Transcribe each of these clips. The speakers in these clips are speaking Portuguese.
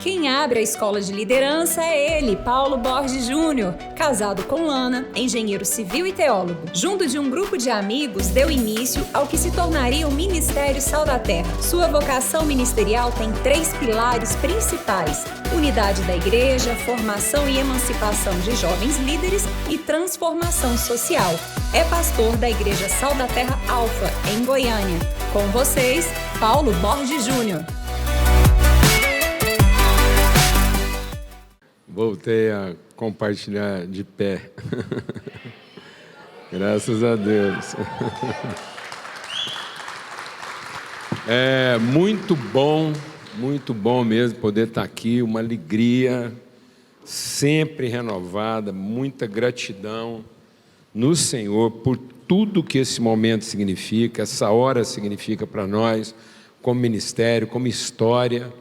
Quem abre a escola de liderança é ele, Paulo Borges Júnior, casado com Lana, engenheiro civil e teólogo. Junto de um grupo de amigos, deu início ao que se tornaria o Ministério Sal da Terra. Sua vocação ministerial tem 3 pilares principais: unidade da igreja, formação e emancipação de jovens líderes e transformação social. É pastor da Igreja Sal da Terra Alfa, em Goiânia. Com vocês, Paulo Borges Júnior. Voltei a compartilhar de pé. Graças a Deus. É muito bom mesmo poder estar aqui, uma alegria sempre renovada, muita gratidão no Senhor por tudo que esse momento significa, essa hora significa para nós, como ministério, como história.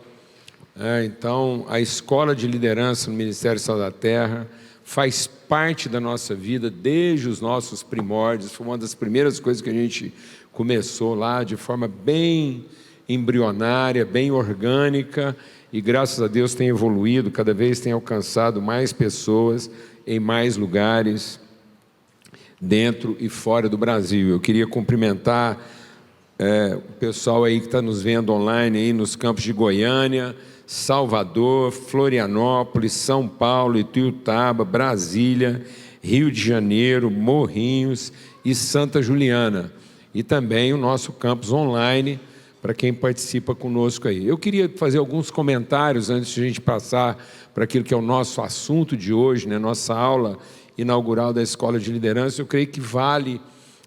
Então, a escola de liderança no Ministério Sal da Terra faz parte da nossa vida desde os nossos primórdios. Foi uma das primeiras coisas que a gente começou lá de forma bem embrionária, bem orgânica, e graças a Deus tem evoluído, cada vez tem alcançado mais pessoas em mais lugares, dentro e fora do Brasil. Eu queria cumprimentar o pessoal aí que está nos vendo online aí nos campos de Goiânia, Salvador, Florianópolis, São Paulo, Ituiutaba, Brasília, Rio de Janeiro, Morrinhos e Santa Juliana. E também o nosso campus online, para quem participa conosco aí. Eu queria fazer alguns comentários antes de a gente passar para aquilo que é o nosso assunto de hoje, né? Nossa aula inaugural da Escola de Liderança. Eu creio que vale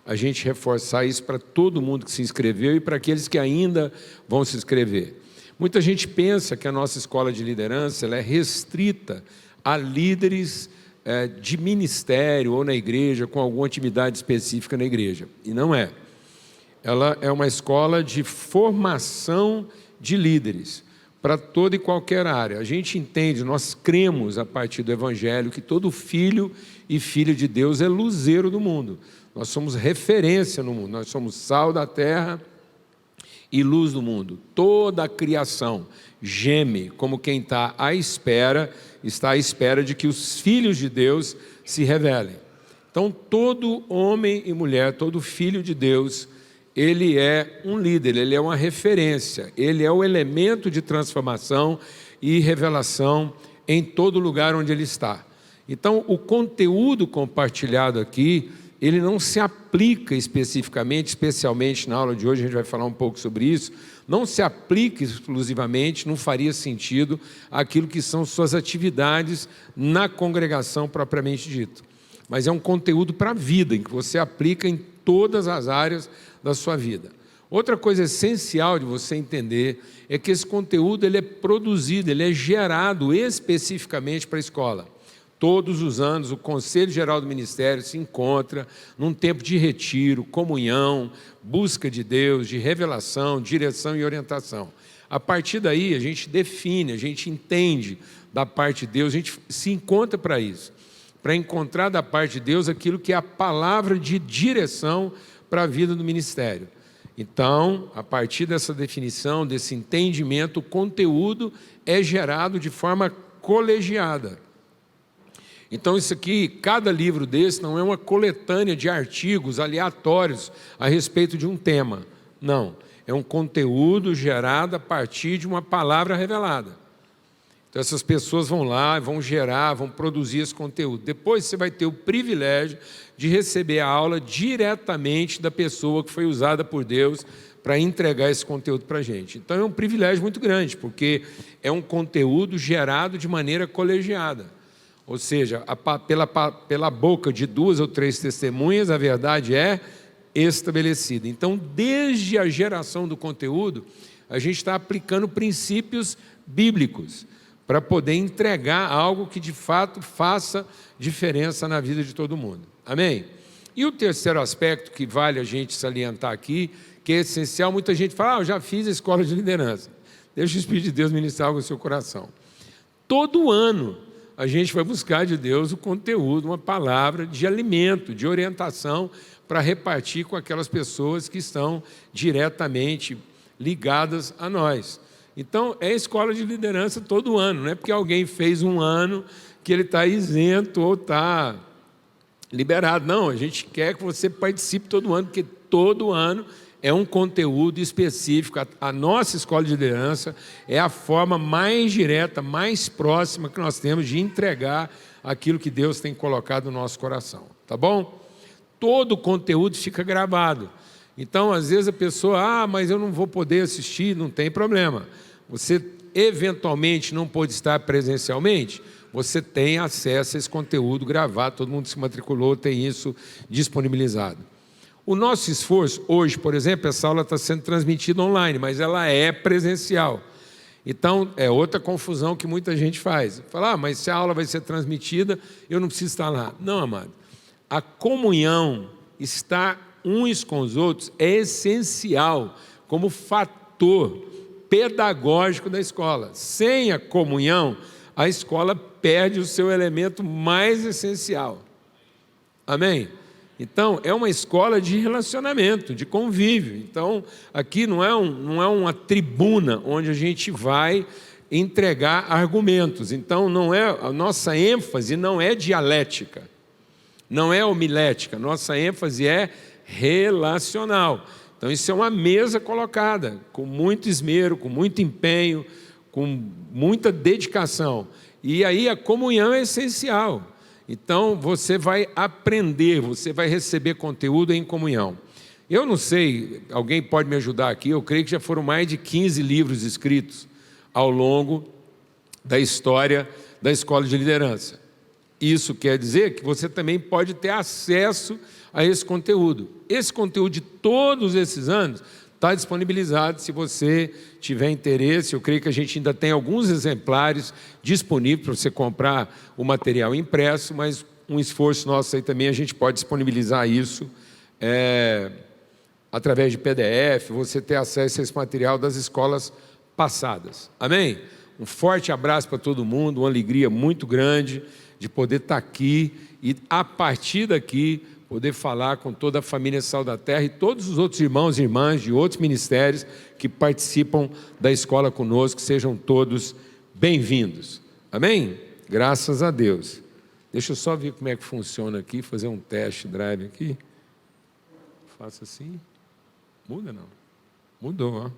a gente reforçar isso para todo mundo que se inscreveu e para aqueles que ainda vão se inscrever. Muita gente pensa que a nossa escola de liderança ela é restrita a líderes de ministério ou na igreja, com alguma atividade específica na igreja. E não é. Ela é uma escola de formação de líderes para toda e qualquer área. A gente entende, nós cremos a partir do Evangelho que todo filho e filha de Deus é luzeiro do mundo. Nós somos referência no mundo, nós somos sal da terra e luz do mundo. Toda a criação geme como quem está à espera de que os filhos de Deus se revelem. Então, todo homem e mulher, todo filho de Deus, ele é um líder, ele é uma referência, ele é o elemento de transformação e revelação em todo lugar onde ele está. Então, o conteúdo compartilhado aqui, ele não se aplica especificamente, especialmente na aula de hoje, a gente vai falar um pouco sobre isso, não se aplica exclusivamente, não faria sentido aquilo que são suas atividades na congregação propriamente dito. Mas é um conteúdo para a vida, em que você aplica em todas as áreas da sua vida. Outra coisa essencial de você entender é que esse conteúdo ele é produzido, ele é gerado especificamente para a escola. Todos os anos, o Conselho Geral do Ministério se encontra num tempo de retiro, comunhão, busca de Deus, de revelação, direção e orientação. A partir daí, a gente define, a gente entende da parte de Deus, a gente se encontra para isso, para encontrar da parte de Deus aquilo que é a palavra de direção para a vida do ministério. Então, a partir dessa definição, desse entendimento, o conteúdo é gerado de forma colegiada. Então isso aqui, cada livro desse não é uma coletânea de artigos aleatórios a respeito de um tema. Não, é um conteúdo gerado a partir de uma palavra revelada. Então essas pessoas vão lá, vão gerar, vão produzir esse conteúdo. Depois você vai ter o privilégio de receber a aula diretamente da pessoa que foi usada por Deus para entregar esse conteúdo para a gente. Então é um privilégio muito grande, porque é um conteúdo gerado de maneira colegiada. Ou seja, pela boca de 2 ou 3 testemunhas, a verdade é estabelecida. Então, desde a geração do conteúdo, a gente está aplicando princípios bíblicos para poder entregar algo que, de fato, faça diferença na vida de todo mundo. Amém? E o terceiro aspecto que vale a gente salientar aqui, que é essencial, muita gente fala, eu já fiz a escola de liderança. Deixa o Espírito de Deus ministrar algo no seu coração. Todo ano, a gente vai buscar de Deus o conteúdo, uma palavra de alimento, de orientação, para repartir com aquelas pessoas que estão diretamente ligadas a nós. Então, é escola de liderança todo ano, não é porque alguém fez um ano que ele está isento ou está liberado. Não, a gente quer que você participe todo ano, porque todo ano é um conteúdo específico. A nossa escola de liderança é a forma mais direta, mais próxima que nós temos de entregar aquilo que Deus tem colocado no nosso coração, tá bom? Todo o conteúdo fica gravado. Então, às vezes a pessoa, mas eu não vou poder assistir, não tem problema. Você eventualmente não pode estar presencialmente, você tem acesso a esse conteúdo gravado, todo mundo se matriculou, tem isso disponibilizado. O nosso esforço, hoje, por exemplo, essa aula está sendo transmitida online, mas ela é presencial. Então, é outra confusão que muita gente faz. Fala, mas se a aula vai ser transmitida, eu não preciso estar lá. Não, amado. A comunhão, estar uns com os outros, é essencial como fator pedagógico da escola. Sem a comunhão, a escola perde o seu elemento mais essencial. Amém? Então, é uma escola de relacionamento, de convívio. Então, aqui não é uma tribuna onde a gente vai entregar argumentos. Então, a nossa ênfase não é dialética, não é homilética, nossa ênfase é relacional. Então, isso é uma mesa colocada, com muito esmero, com muito empenho, com muita dedicação. E aí a comunhão é essencial. Então, você vai aprender, você vai receber conteúdo em comunhão. Eu não sei, alguém pode me ajudar aqui, eu creio que já foram mais de 15 livros escritos ao longo da história da escola de liderança. Isso quer dizer que você também pode ter acesso a esse conteúdo. Esse conteúdo de todos esses anos está disponibilizado se você tiver interesse. Eu creio que a gente ainda tem alguns exemplares disponíveis para você comprar o material impresso, mas um esforço nosso aí também, a gente pode disponibilizar isso através de PDF, você ter acesso a esse material das escolas passadas. Amém? Um forte abraço para todo mundo, uma alegria muito grande de poder estar aqui e, a partir daqui, poder falar com toda a família Sal da Terra e todos os outros irmãos e irmãs de outros ministérios que participam da escola conosco, sejam todos bem-vindos. Amém? Graças a Deus. Deixa eu só ver como é que funciona aqui, fazer um test drive aqui. Faça assim. Muda não? Mudou, ó.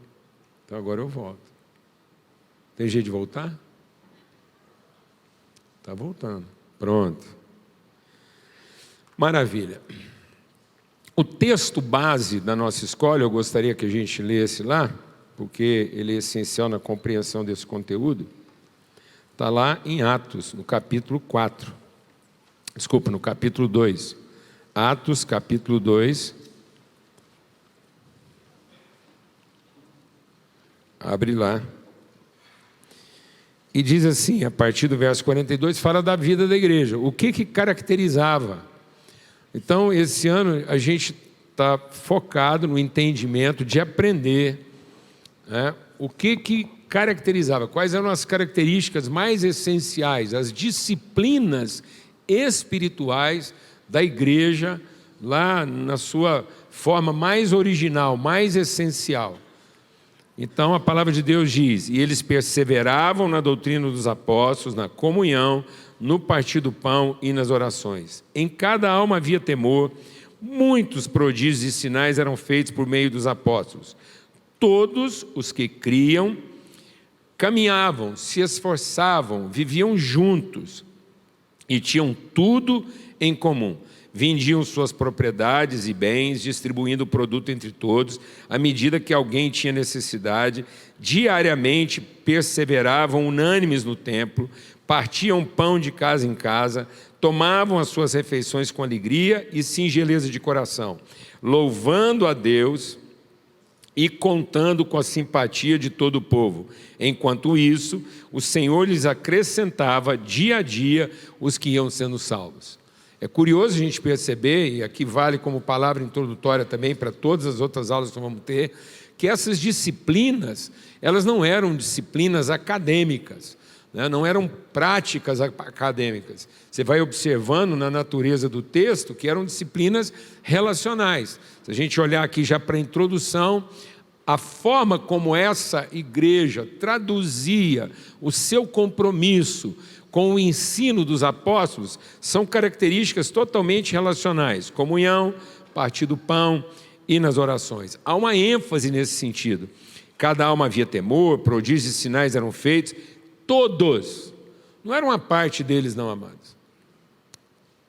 Então agora eu volto. Tem jeito de voltar? Está voltando. Pronto. Maravilha. O texto base da nossa escola, eu gostaria que a gente lesse lá, porque ele é essencial na compreensão desse conteúdo, está lá em Atos, no capítulo 4. Desculpa, no capítulo 2. Atos, capítulo 2. Abre lá. E diz assim, a partir do verso 42, fala da vida da igreja. O que caracterizava? Então, esse ano, a gente está focado no entendimento de aprender, né, o que caracterizava, quais eram as características mais essenciais, as disciplinas espirituais da igreja, lá na sua forma mais original, mais essencial. Então, a palavra de Deus diz, e eles perseveravam na doutrina dos apóstolos, na comunhão, no partir do pão e nas orações. Em cada alma havia temor, muitos prodígios e sinais eram feitos por meio dos apóstolos. Todos os que criam, caminhavam, se esforçavam, viviam juntos e tinham tudo em comum. Vendiam suas propriedades e bens, distribuindo o produto entre todos, à medida que alguém tinha necessidade. Diariamente perseveravam unânimes no templo, partiam pão de casa em casa, tomavam as suas refeições com alegria e singeleza de coração, louvando a Deus e contando com a simpatia de todo o povo. Enquanto isso, o Senhor lhes acrescentava dia a dia os que iam sendo salvos. É curioso a gente perceber, e aqui vale como palavra introdutória também para todas as outras aulas que vamos ter, que essas disciplinas, elas não eram disciplinas acadêmicas, né? Não eram práticas acadêmicas. Você vai observando na natureza do texto que eram disciplinas relacionais. Se a gente olhar aqui já para a introdução, A forma como essa igreja traduzia o seu compromisso com o ensino dos apóstolos são características totalmente relacionais: comunhão, partir do pão e nas orações. Há uma ênfase nesse sentido. Cada alma havia temor, prodígios e sinais eram feitos, todos, não era uma parte deles não, amados.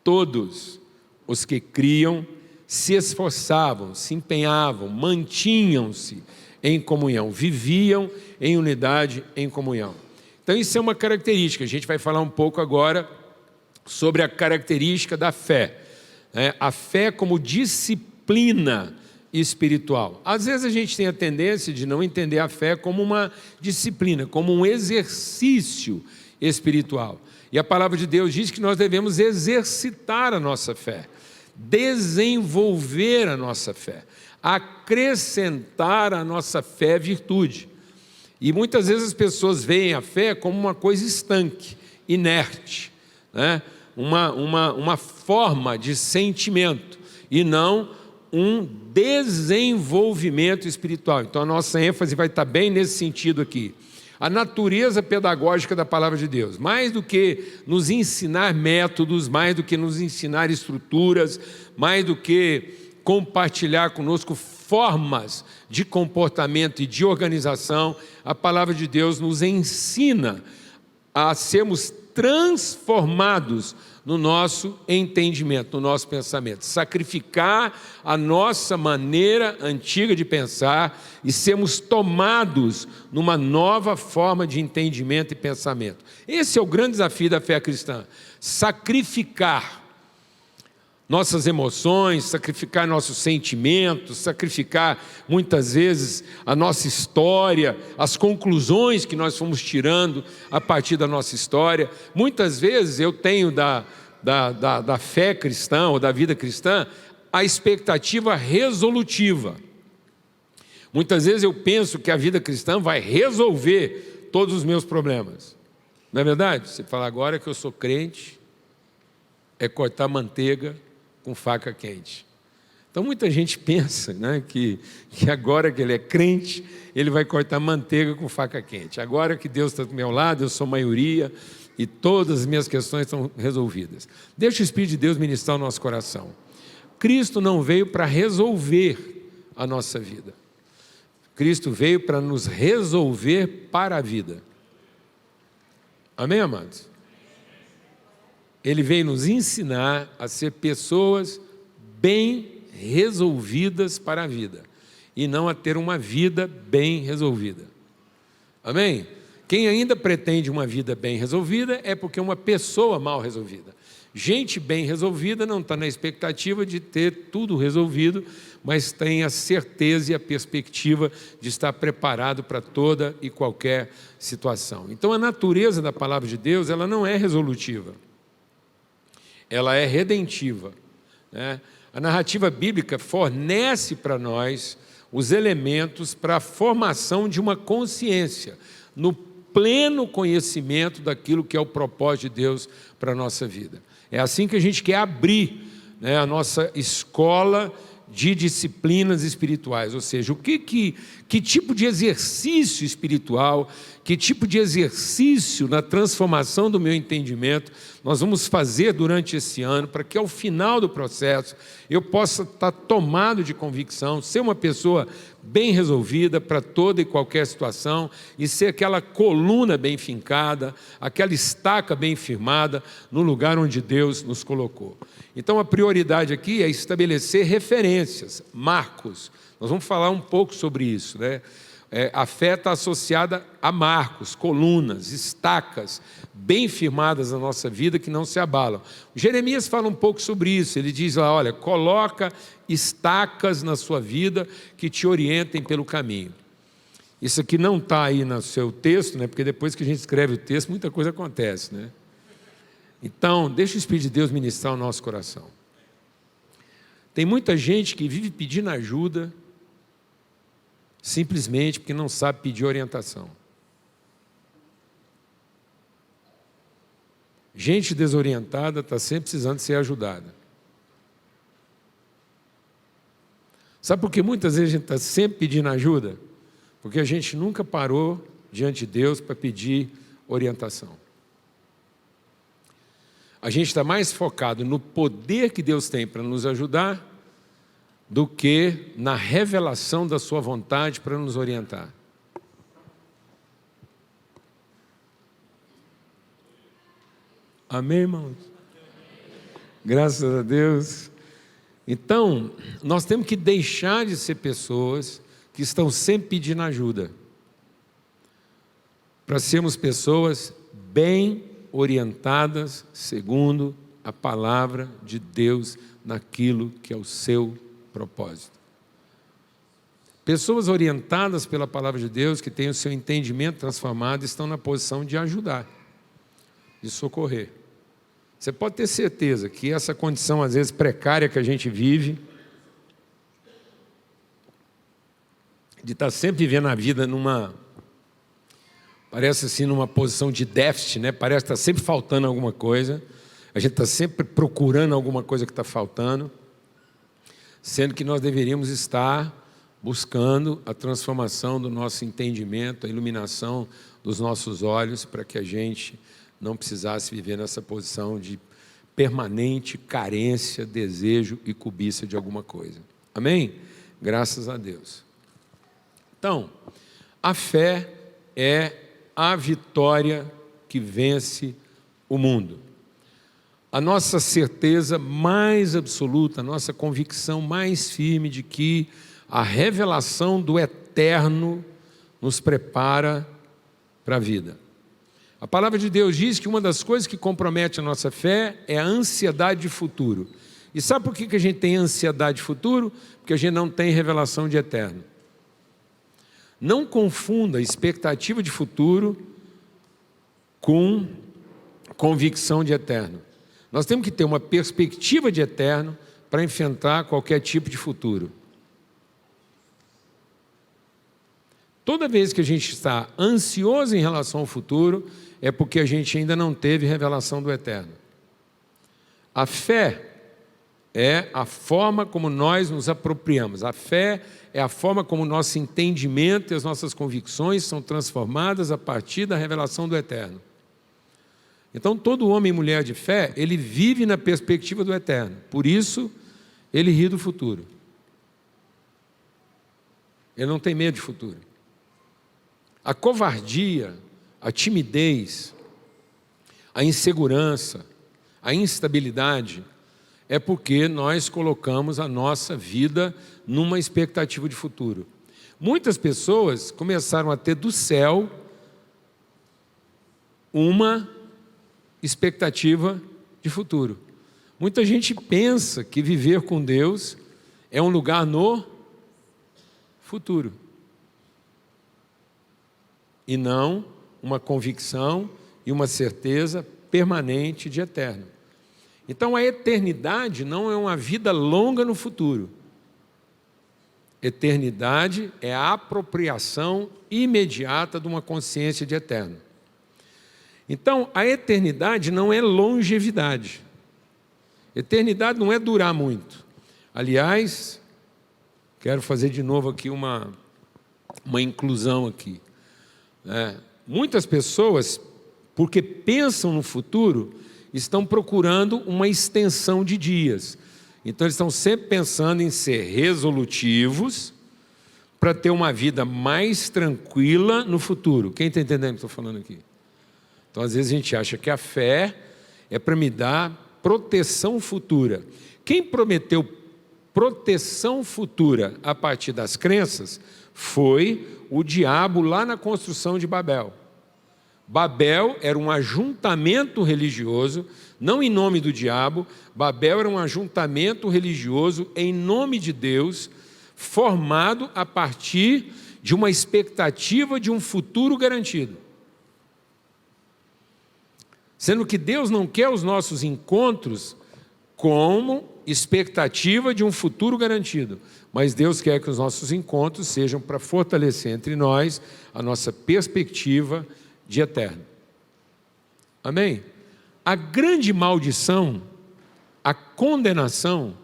Todos os que criam se esforçavam, se empenhavam, mantinham-se em comunhão, viviam em unidade, em comunhão. Então isso é uma característica. A gente vai falar um pouco agora sobre a característica da fé, né? A fé como disciplina espiritual. Às vezes a gente tem a tendência de não entender a fé como uma disciplina, como um exercício espiritual. E a palavra de Deus diz que nós devemos exercitar a nossa fé, desenvolver a nossa fé, acrescentar à nossa fé virtude. E muitas vezes as pessoas veem a fé como uma coisa estanque, inerte, né? uma forma de sentimento e não um desenvolvimento espiritual. Então a nossa ênfase vai estar bem nesse sentido aqui. A natureza pedagógica da palavra de Deus, mais do que nos ensinar métodos, mais do que nos ensinar estruturas, mais do que compartilhar conosco formas de comportamento e de organização, a palavra de Deus nos ensina a sermos transformados no nosso entendimento, no nosso pensamento, sacrificar a nossa maneira antiga de pensar e sermos tomados numa nova forma de entendimento e pensamento. Esse é o grande desafio da fé cristã: sacrificar nossas emoções, sacrificar nossos sentimentos, sacrificar muitas vezes a nossa história, as conclusões que nós fomos tirando a partir da nossa história. Muitas vezes eu tenho da fé cristã ou da vida cristã a expectativa resolutiva. Muitas vezes eu penso que a vida cristã vai resolver todos os meus problemas. Não é verdade? Você fala, agora que eu sou crente, é cortar manteiga com faca quente. Então muita gente pensa, né, que agora que ele é crente, ele vai cortar manteiga com faca quente. Agora que Deus está do meu lado, eu sou maioria e todas as minhas questões estão resolvidas. Deixa o Espírito de Deus ministrar o nosso coração. Cristo não veio para resolver a nossa vida. Cristo veio para nos resolver para a vida. Amém, amados? Ele veio nos ensinar a ser pessoas bem resolvidas para a vida e não a ter uma vida bem resolvida. Amém? Quem ainda pretende uma vida bem resolvida é porque é uma pessoa mal resolvida. Gente bem resolvida não está na expectativa de ter tudo resolvido, mas tem a certeza e a perspectiva de estar preparado para toda e qualquer situação. Então a natureza da palavra de Deus, ela não é resolutiva. Ela é redentiva, né? A narrativa bíblica fornece para nós os elementos para a formação de uma consciência, no pleno conhecimento daquilo que é o propósito de Deus para a nossa vida. É assim que a gente quer abrir, né, a nossa escola de disciplinas espirituais, ou seja, que tipo de exercício espiritual, que tipo de exercício na transformação do meu entendimento nós vamos fazer durante esse ano, para que ao final do processo eu possa estar tomado de convicção, ser uma pessoa bem resolvida para toda e qualquer situação e ser aquela coluna bem fincada, aquela estaca bem firmada no lugar onde Deus nos colocou. Então a prioridade aqui é estabelecer referências, marcos. Nós vamos falar um pouco sobre isso, né? A fé está associada a marcos, colunas, estacas, bem firmadas na nossa vida, que não se abalam. Jeremias fala um pouco sobre isso, ele diz lá, olha, coloca estacas na sua vida que te orientem pelo caminho. Isso aqui não está aí no seu texto, né? Porque depois que a gente escreve o texto, muita coisa acontece, né? Então, deixa o Espírito de Deus ministrar o nosso coração. Tem muita gente que vive pedindo ajuda, simplesmente porque não sabe pedir orientação. Gente desorientada está sempre precisando ser ajudada. Sabe por que muitas vezes a gente está sempre pedindo ajuda? Porque a gente nunca parou diante de Deus para pedir orientação. A gente está mais focado no poder que Deus tem para nos ajudar do que na revelação da sua vontade para nos orientar. Amém, irmãos? Graças a Deus. Então, nós temos que deixar de ser pessoas que estão sempre pedindo ajuda, para sermos pessoas bem orientadas segundo a palavra de Deus naquilo que é o seu propósito. Pessoas orientadas pela palavra de Deus, que têm o seu entendimento transformado, estão na posição de ajudar, de socorrer. Você pode ter certeza que essa condição, às vezes, precária que a gente vive, de estar sempre vivendo a vida parece assim, numa posição de déficit, né? Parece que está sempre faltando alguma coisa, a gente está sempre procurando alguma coisa que está faltando, sendo que nós deveríamos estar buscando a transformação do nosso entendimento, a iluminação dos nossos olhos, para que a gente não precisasse viver nessa posição de permanente carência, desejo e cobiça de alguma coisa. Amém? Graças a Deus. Então, a fé é a vitória que vence o mundo. A nossa certeza mais absoluta, a nossa convicção mais firme de que a revelação do eterno nos prepara para a vida. A palavra de Deus diz que uma das coisas que compromete a nossa fé é a ansiedade de futuro. E sabe por que a gente tem ansiedade de futuro? Porque a gente não tem revelação de eterno. Não confunda expectativa de futuro com convicção de eterno. Nós temos que ter uma perspectiva de eterno para enfrentar qualquer tipo de futuro. Toda vez que a gente está ansioso em relação ao futuro, é porque a gente ainda não teve revelação do eterno. A fé é a forma como nós nos apropriamos. A fé é a forma como o nosso entendimento e as nossas convicções são transformadas a partir da revelação do eterno. Então, todo homem e mulher de fé, ele vive na perspectiva do eterno. Por isso, ele ri do futuro. Ele não tem medo de futuro. A covardia, a timidez, a insegurança, a instabilidade, é porque nós colocamos a nossa vida numa expectativa de futuro. Muitas pessoas começaram a ter do céu uma expectativa de futuro. Muita gente pensa que viver com Deus é um lugar no futuro. E não uma convicção e uma certeza permanente de eterno. Então, a eternidade não é uma vida longa no futuro. Eternidade é a apropriação imediata de uma consciência de eterno. Então, a eternidade não é longevidade. Eternidade não é durar muito. Aliás, quero fazer de novo aqui uma inclusão aqui. Muitas pessoas, porque pensam no futuro, estão procurando uma extensão de dias. Então, eles estão sempre pensando em ser resolutivos para ter uma vida mais tranquila no futuro. Quem está entendendo o que eu estou falando aqui? Então, às vezes a gente acha que a fé é para me dar proteção futura. Quem prometeu proteção futura a partir das crenças foi o diabo lá na construção de Babel. Babel era um ajuntamento religioso, não em nome do diabo. Babel era um ajuntamento religioso em nome de Deus, formado a partir de uma expectativa de um futuro garantido. Sendo que Deus não quer os nossos encontros como expectativa de um futuro garantido, mas Deus quer que os nossos encontros sejam para fortalecer entre nós a nossa perspectiva de eterno. Amém? A grande maldição, a condenação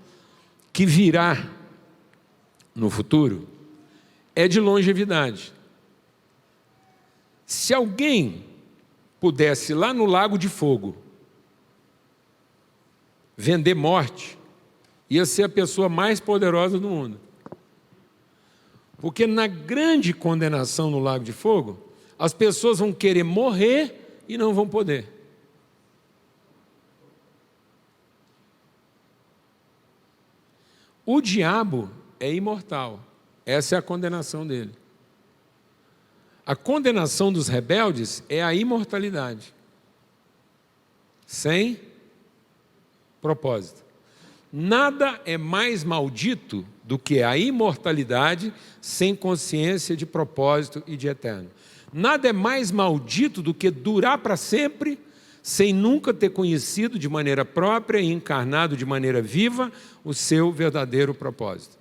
que virá no futuro é de longevidade. Se alguém pudesse lá no Lago de Fogo vender morte, ia ser a pessoa mais poderosa do mundo. Porque na grande condenação no Lago de Fogo, as pessoas vão querer morrer e não vão poder. O diabo é imortal. Essa é a condenação dele. A condenação dos rebeldes é a imortalidade. Sem propósito. Nada é mais maldito do que a imortalidade sem consciência de propósito e de eterno. Nada é mais maldito do que durar para sempre sem nunca ter conhecido de maneira própria e encarnado de maneira viva o seu verdadeiro propósito.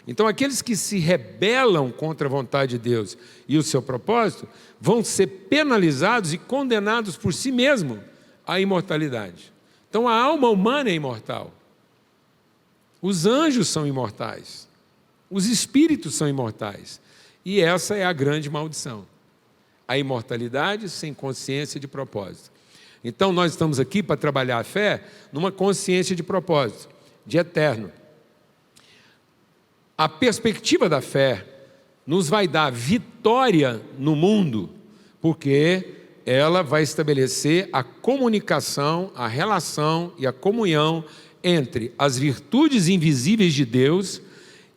Então, aqueles que se rebelam contra a vontade de Deus e o seu propósito vão ser penalizados e condenados por si mesmo à imortalidade. Então, a alma humana é imortal. Os anjos são imortais. Os espíritos são imortais. E essa é a grande maldição. A imortalidade sem consciência de propósito. Então, nós estamos aqui para trabalhar a fé numa consciência de propósito, de eterno. A perspectiva da fé nos vai dar vitória no mundo, porque ela vai estabelecer a comunicação, a relação e a comunhão entre as virtudes invisíveis de Deus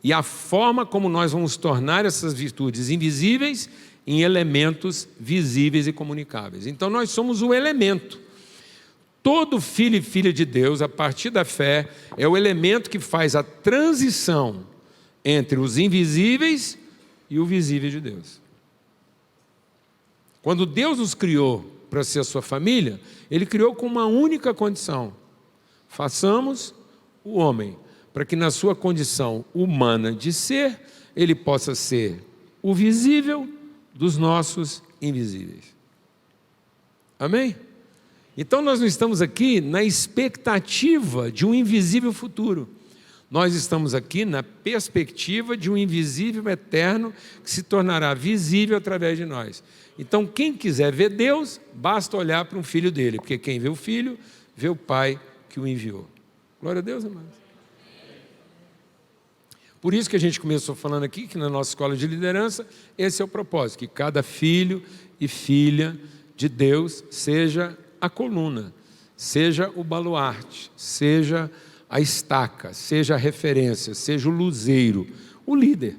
e a forma como nós vamos tornar essas virtudes invisíveis em elementos visíveis e comunicáveis. Então, nós somos o elemento. Todo filho e filha de Deus, a partir da fé, é o elemento que faz a transição entre os invisíveis e o visível de Deus. Quando Deus nos criou para ser a sua família, Ele criou com uma única condição: façamos o homem, para que na sua condição humana de ser, ele possa ser o visível dos nossos invisíveis. Amém? Então nós não estamos aqui na expectativa de um invisível futuro. Nós estamos aqui na perspectiva de um invisível eterno que se tornará visível através de nós. Então, quem quiser ver Deus, basta olhar para um filho dele, porque quem vê o filho, vê o Pai que o enviou. Glória a Deus, amados. Por isso que a gente começou falando aqui, que na nossa escola de liderança, esse é o propósito, que cada filho e filha de Deus seja a coluna, seja o baluarte, seja a estaca, seja a referência, seja o luzeiro, o líder.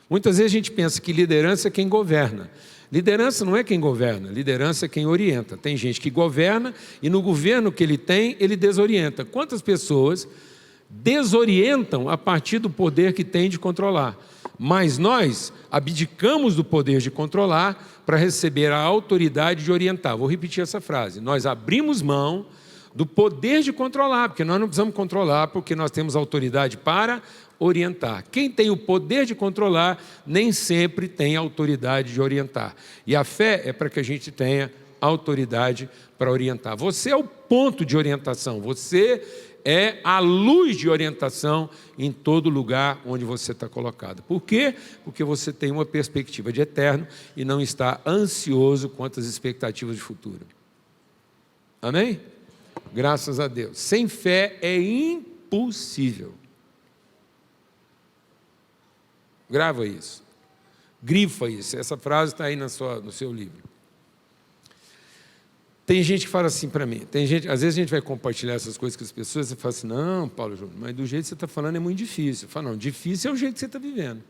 Muitas vezes a gente pensa que liderança é quem governa. Liderança não é quem governa, liderança é quem orienta. Tem gente que governa e no governo que ele tem, ele desorienta. Quantas pessoas desorientam a partir do poder que tem de controlar? Mas nós abdicamos do poder de controlar para receber a autoridade de orientar. Vou repetir essa frase. Nós abrimos mão do poder de controlar, porque nós não precisamos controlar, porque nós temos autoridade para orientar. Quem tem o poder de controlar, nem sempre tem a autoridade de orientar. E a fé é para que a gente tenha autoridade para orientar. Você é o ponto de orientação, você é a luz de orientação em todo lugar onde você está colocado. Por quê? Porque você tem uma perspectiva de eterno e não está ansioso quanto às expectativas de futuro. Amém? Graças a Deus. Sem fé é impossível. Grava isso. Grifa isso. Essa frase está aí no seu livro. Tem gente que fala assim para mim, às vezes a gente vai compartilhar essas coisas com as pessoas e fala assim, não, Paulo Júnior, mas do jeito que você está falando é muito difícil. Eu falo, não, difícil é o jeito que você está vivendo.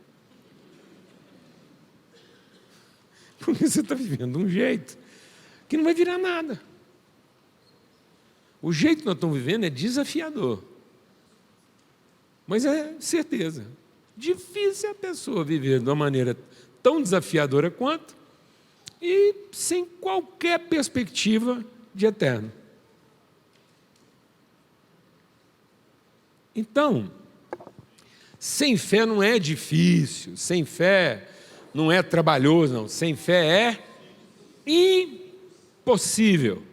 Porque você está vivendo de um jeito que não vai virar nada. O jeito que nós estamos vivendo é desafiador. Mas é certeza. Difícil é a pessoa viver de uma maneira tão desafiadora quanto e sem qualquer perspectiva de eterno. Então, sem fé não é difícil, sem fé não é trabalhoso, não. Sem fé é impossível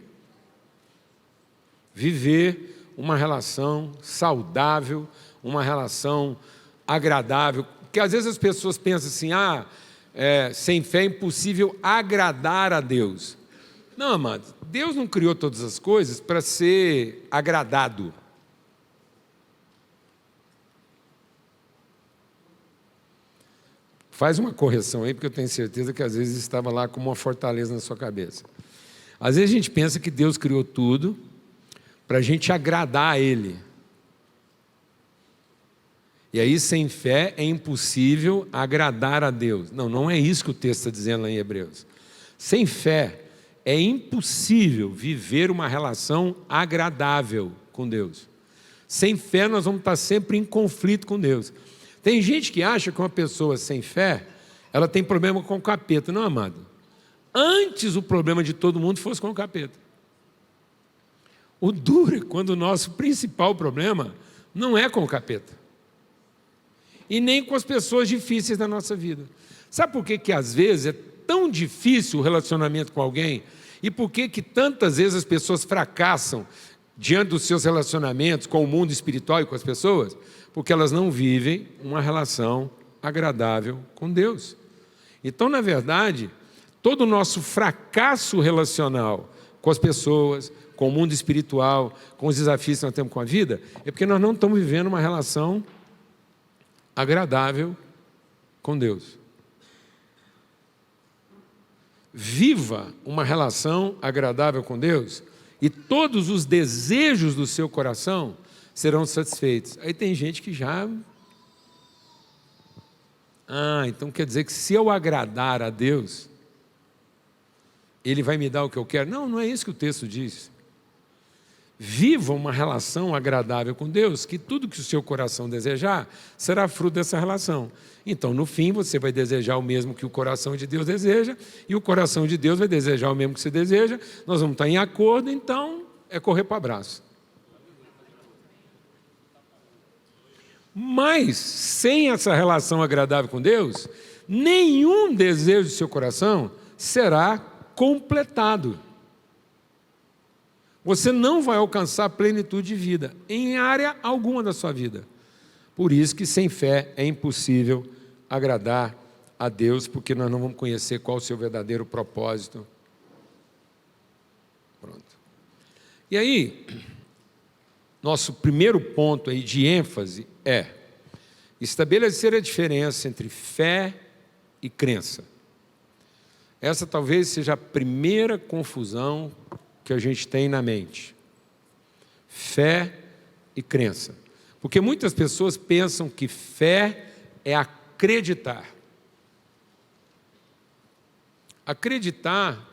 viver uma relação saudável, uma relação agradável. Porque às vezes as pessoas pensam assim, sem fé é impossível agradar a Deus. Não, amados, Deus não criou todas as coisas para ser agradado. Faz uma correção aí, porque eu tenho certeza que às vezes estava lá como uma fortaleza na sua cabeça. Às vezes a gente pensa que Deus criou tudo para a gente agradar a Ele. E aí, sem fé, é impossível agradar a Deus. Não, não é isso que o texto está dizendo lá em Hebreus. Sem fé, é impossível viver uma relação agradável com Deus. Sem fé, nós vamos estar sempre em conflito com Deus. Tem gente que acha que uma pessoa sem fé, ela tem problema com o capeta. Não, amado. Antes o problema de todo mundo fosse com o capeta. O duro é quando o nosso principal problema não é com o capeta. E nem com as pessoas difíceis da nossa vida. Sabe por que às vezes é tão difícil o relacionamento com alguém? E por que tantas vezes as pessoas fracassam diante dos seus relacionamentos com o mundo espiritual e com as pessoas? Porque elas não vivem uma relação agradável com Deus. Então, na verdade, todo o nosso fracasso relacional com as pessoas, com o mundo espiritual, com os desafios que nós temos com a vida, é porque nós não estamos vivendo uma relação agradável com Deus. Viva uma relação agradável com Deus e todos os desejos do seu coração serão satisfeitos. Aí tem gente que já... então quer dizer que se eu agradar a Deus, Ele vai me dar o que eu quero? Não, não é isso que o texto diz. Viva uma relação agradável com Deus, que tudo que o seu coração desejar será fruto dessa relação. Então, no fim, você vai desejar o mesmo que o coração de Deus deseja, e o coração de Deus vai desejar o mesmo que você deseja, nós vamos estar em acordo, então é correr para o abraço. Mas, sem essa relação agradável com Deus, nenhum desejo do seu coração será completado. Você não vai alcançar plenitude de vida, em área alguma da sua vida. Por isso que sem fé é impossível agradar a Deus, porque nós não vamos conhecer qual o seu verdadeiro propósito. Pronto. E aí, nosso primeiro ponto aí de ênfase é estabelecer a diferença entre fé e crença. Essa talvez seja a primeira confusão que a gente tem na mente. Fé e crença. Porque muitas pessoas pensam que fé é acreditar. Acreditar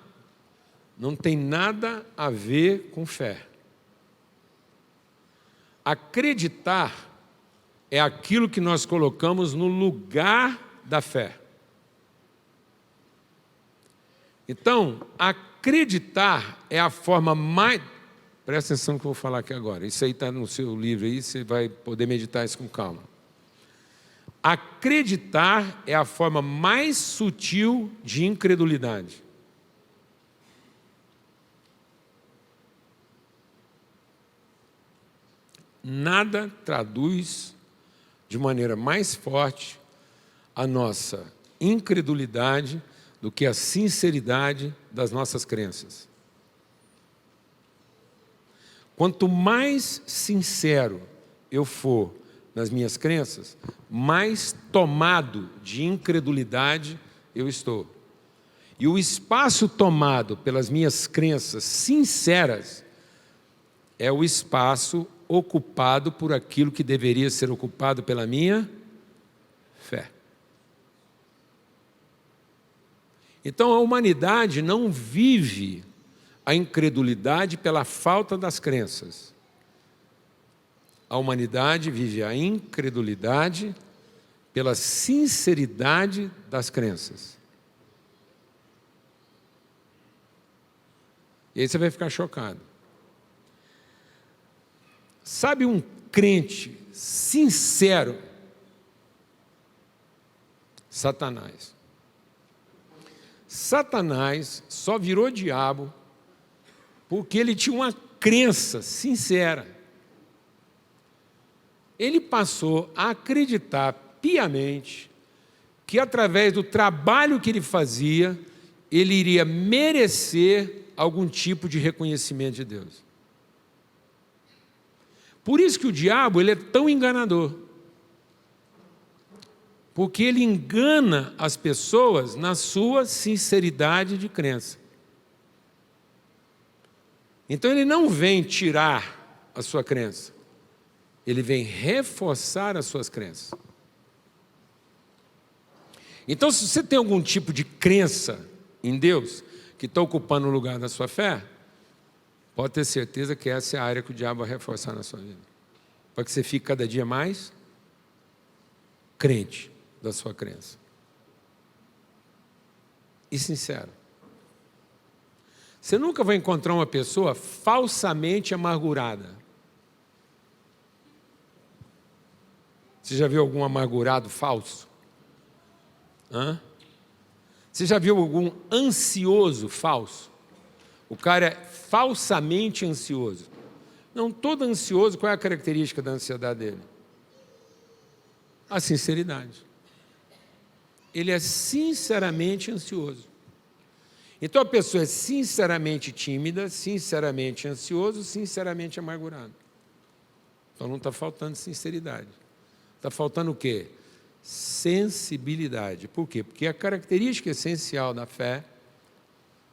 não tem nada a ver com fé. Acreditar é aquilo que nós colocamos no lugar da fé. Então, acreditar é a forma mais... Presta atenção no que eu vou falar aqui agora. Isso aí está no seu livro aí, você vai poder meditar isso com calma. Acreditar é a forma mais sutil de incredulidade. Nada traduz de maneira mais forte a nossa incredulidade do que a sinceridade das nossas crenças. Quanto mais sincero eu for nas minhas crenças, mais tomado de incredulidade eu estou. E o espaço tomado pelas minhas crenças sinceras é o espaço ocupado por aquilo que deveria ser ocupado pela minha fé. Então, a humanidade não vive a incredulidade pela falta das crenças. A humanidade vive a incredulidade pela sinceridade das crenças. E aí você vai ficar chocado. Sabe um crente sincero? Satanás. Satanás só virou diabo porque ele tinha uma crença sincera. ele passou a acreditar piamente que, através do trabalho que ele fazia, ele iria merecer algum tipo de reconhecimento de Deus. Por isso que o diabo ele é tão enganador. Porque ele engana as pessoas na sua sinceridade de crença. Então ele não vem tirar a sua crença, ele vem reforçar as suas crenças. Então, se você tem algum tipo de crença em Deus, que está ocupando o lugar da sua fé, pode ter certeza que essa é a área que o diabo vai reforçar na sua vida. Para que você fique cada dia mais crente da sua crença. E sincero. Você nunca vai encontrar uma pessoa falsamente amargurada. Você já viu algum amargurado falso? Você já viu algum ansioso falso? O cara é falsamente ansioso. Não, todo ansioso, qual é a característica da ansiedade dele? A sinceridade. Ele é sinceramente ansioso. Então a pessoa é sinceramente tímida, sinceramente ansioso, sinceramente amargurado. Então não está faltando sinceridade. Está faltando o quê? Sensibilidade. Por quê? Porque a característica essencial da fé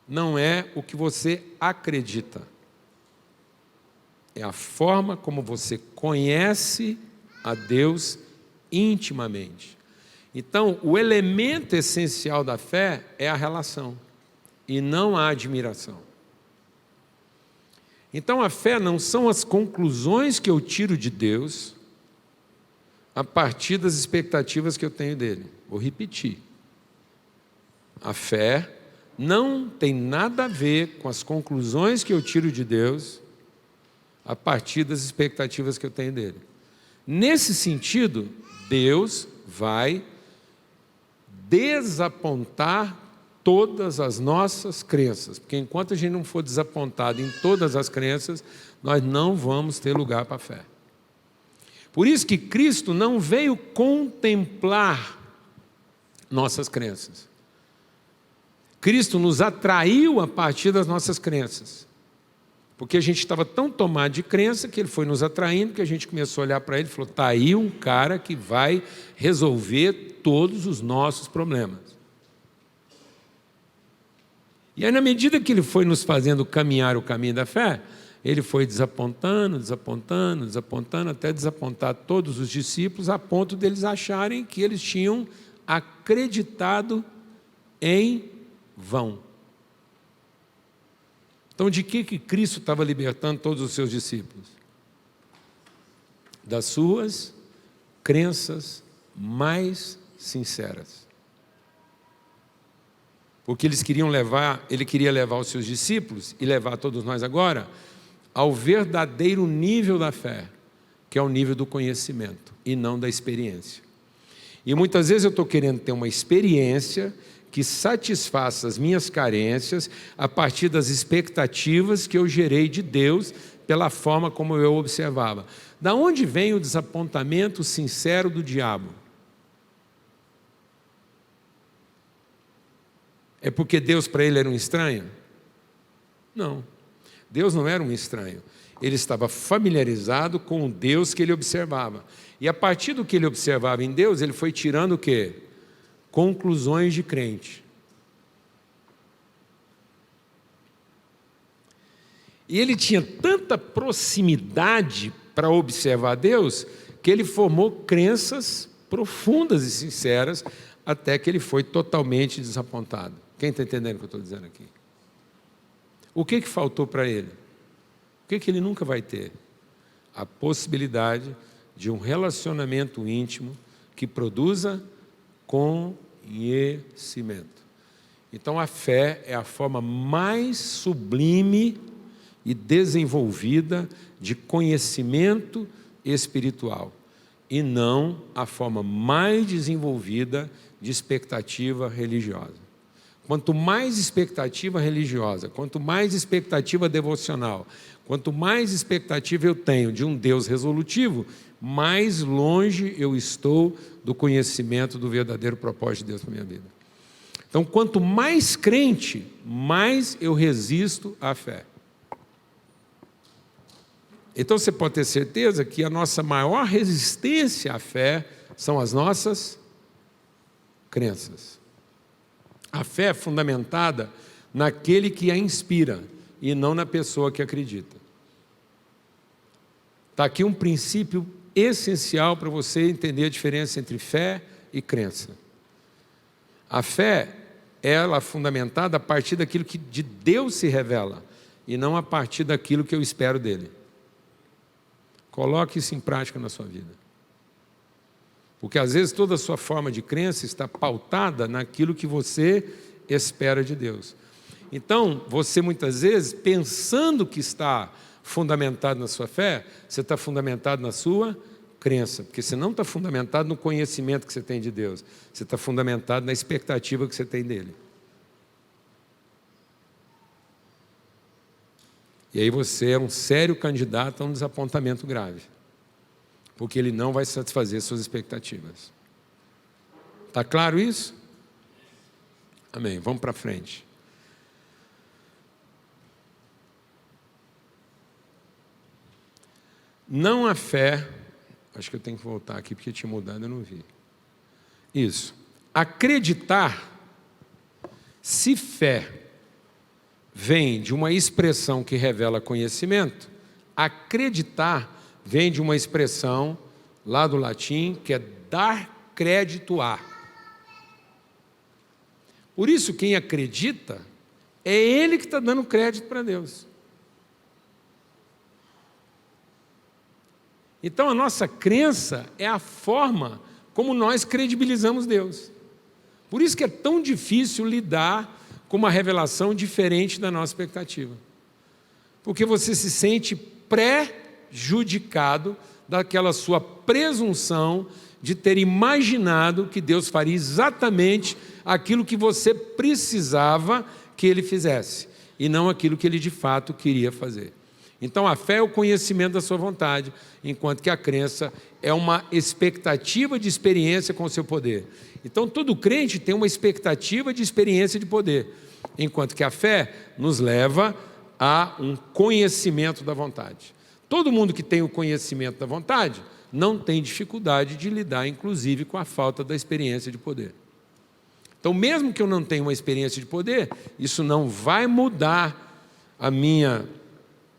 não é o que você acredita. É a forma como você conhece a Deus intimamente. Então, o elemento essencial da fé é a relação e não a admiração. Então, a fé não são as conclusões que eu tiro de Deus a partir das expectativas que eu tenho dele. Vou repetir. A fé não tem nada a ver com as conclusões que eu tiro de Deus a partir das expectativas que eu tenho dele. Nesse sentido, Deus vai desapontar todas as nossas crenças, porque enquanto a gente não for desapontado em todas as crenças, nós não vamos ter lugar para a fé. Por isso que Cristo não veio contemplar nossas crenças. Cristo nos atraiu a partir das nossas crenças. Porque a gente estava tão tomado de crença que ele foi nos atraindo, que a gente começou a olhar para ele e falou, está aí um cara que vai resolver todos os nossos problemas. E aí, na medida que ele foi nos fazendo caminhar o caminho da fé, ele foi desapontando, até desapontar todos os discípulos, a ponto deles acharem que eles tinham acreditado em vão. Então, de que Cristo estava libertando todos os seus discípulos? Das suas crenças mais sinceras. Porque ele queria levar os seus discípulos e levar todos nós agora ao verdadeiro nível da fé, que é o nível do conhecimento e não da experiência. E muitas vezes eu estou querendo ter uma experiência que satisfaça as minhas carências a partir das expectativas que eu gerei de Deus pela forma como eu observava. Da onde vem o desapontamento sincero do diabo? É porque Deus para ele era um estranho? Não. Deus não era um estranho. Ele estava familiarizado com o Deus que ele observava. E a partir do que ele observava em Deus, ele foi tirando o quê? Conclusões de crente. E ele tinha tanta proximidade para observar Deus, que ele formou crenças profundas e sinceras, até que ele foi totalmente desapontado. Quem está entendendo o que eu estou dizendo aqui? O que faltou para ele? O que ele nunca vai ter? A possibilidade de um relacionamento íntimo que produza conhecimento. Então a fé é a forma mais sublime e desenvolvida de conhecimento espiritual, e não a forma mais desenvolvida de expectativa religiosa. Quanto mais expectativa religiosa, quanto mais expectativa devocional, Quanto mais expectativa eu tenho de um Deus resolutivo, mais longe eu estou do conhecimento do verdadeiro propósito de Deus para a minha vida. Então, quanto mais crente, mais eu resisto à fé. Então, você pode ter certeza que a nossa maior resistência à fé são as nossas crenças. A fé é fundamentada naquele que a inspira e não na pessoa que acredita. Está aqui um princípio essencial para você entender a diferença entre fé e crença. A fé, ela é fundamentada a partir daquilo que de Deus se revela e não a partir daquilo que eu espero dele. Coloque isso em prática na sua vida. Porque às vezes toda a sua forma de crença está pautada naquilo que você espera de Deus. Então, você muitas vezes, pensando que está fundamentado na sua fé, você está fundamentado na sua crença, porque você não está fundamentado no conhecimento que você tem de Deus, você está fundamentado na expectativa que você tem dele. E aí você é um sério candidato a um desapontamento grave, porque ele não vai satisfazer suas expectativas. Está claro isso? Amém. Vamos para frente. Não há fé, acho que eu tenho que voltar aqui porque tinha mudado, eu não vi. Isso. Acreditar, se fé vem de uma expressão que revela conhecimento, acreditar vem de uma expressão lá do latim que é dar crédito a. Por isso, quem acredita é ele que está dando crédito para Deus. Então, a nossa crença é a forma como nós credibilizamos Deus. Por isso que é tão difícil lidar com uma revelação diferente da nossa expectativa. Porque você se sente prejudicado daquela sua presunção de ter imaginado que Deus faria exatamente aquilo que você precisava que Ele fizesse, e não aquilo que Ele de fato queria fazer. Então, a fé é o conhecimento da sua vontade, enquanto que a crença é uma expectativa de experiência com o seu poder. Então, todo crente tem uma expectativa de experiência de poder, enquanto que a fé nos leva a um conhecimento da vontade. Todo mundo que tem o conhecimento da vontade não tem dificuldade de lidar, inclusive, com a falta da experiência de poder. Então, mesmo que eu não tenha uma experiência de poder, isso não vai mudar a minha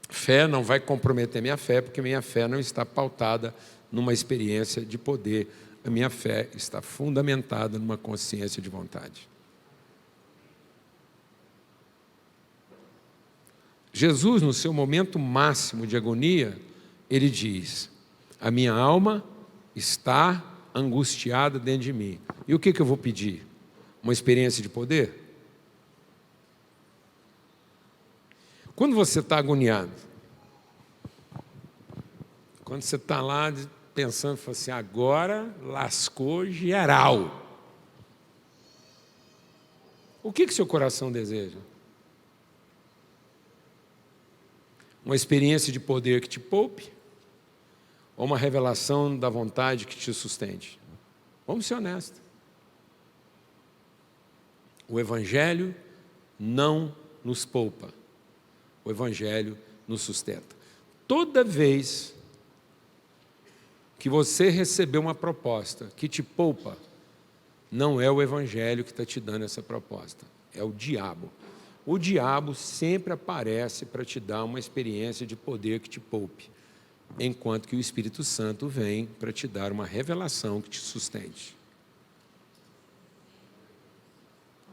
fé, não vai comprometer minha fé, porque minha fé não está pautada numa experiência de poder. A minha fé está fundamentada numa consciência de vontade. Jesus, no seu momento máximo de agonia, ele diz: a minha alma está angustiada dentro de mim. E o que eu vou pedir? Uma experiência de poder? Quando você está agoniado, quando você está lá pensando, assim, agora lascou geral, o que seu coração deseja? Uma experiência de poder que te poupe? Ou uma revelação da vontade que te sustente? Vamos ser honestos. O Evangelho não nos poupa. O Evangelho nos sustenta. Toda vez que você receber uma proposta que te poupa, não é o Evangelho que está te dando essa proposta, é o diabo. O diabo sempre aparece para te dar uma experiência de poder que te poupe, enquanto que o Espírito Santo vem para te dar uma revelação que te sustente.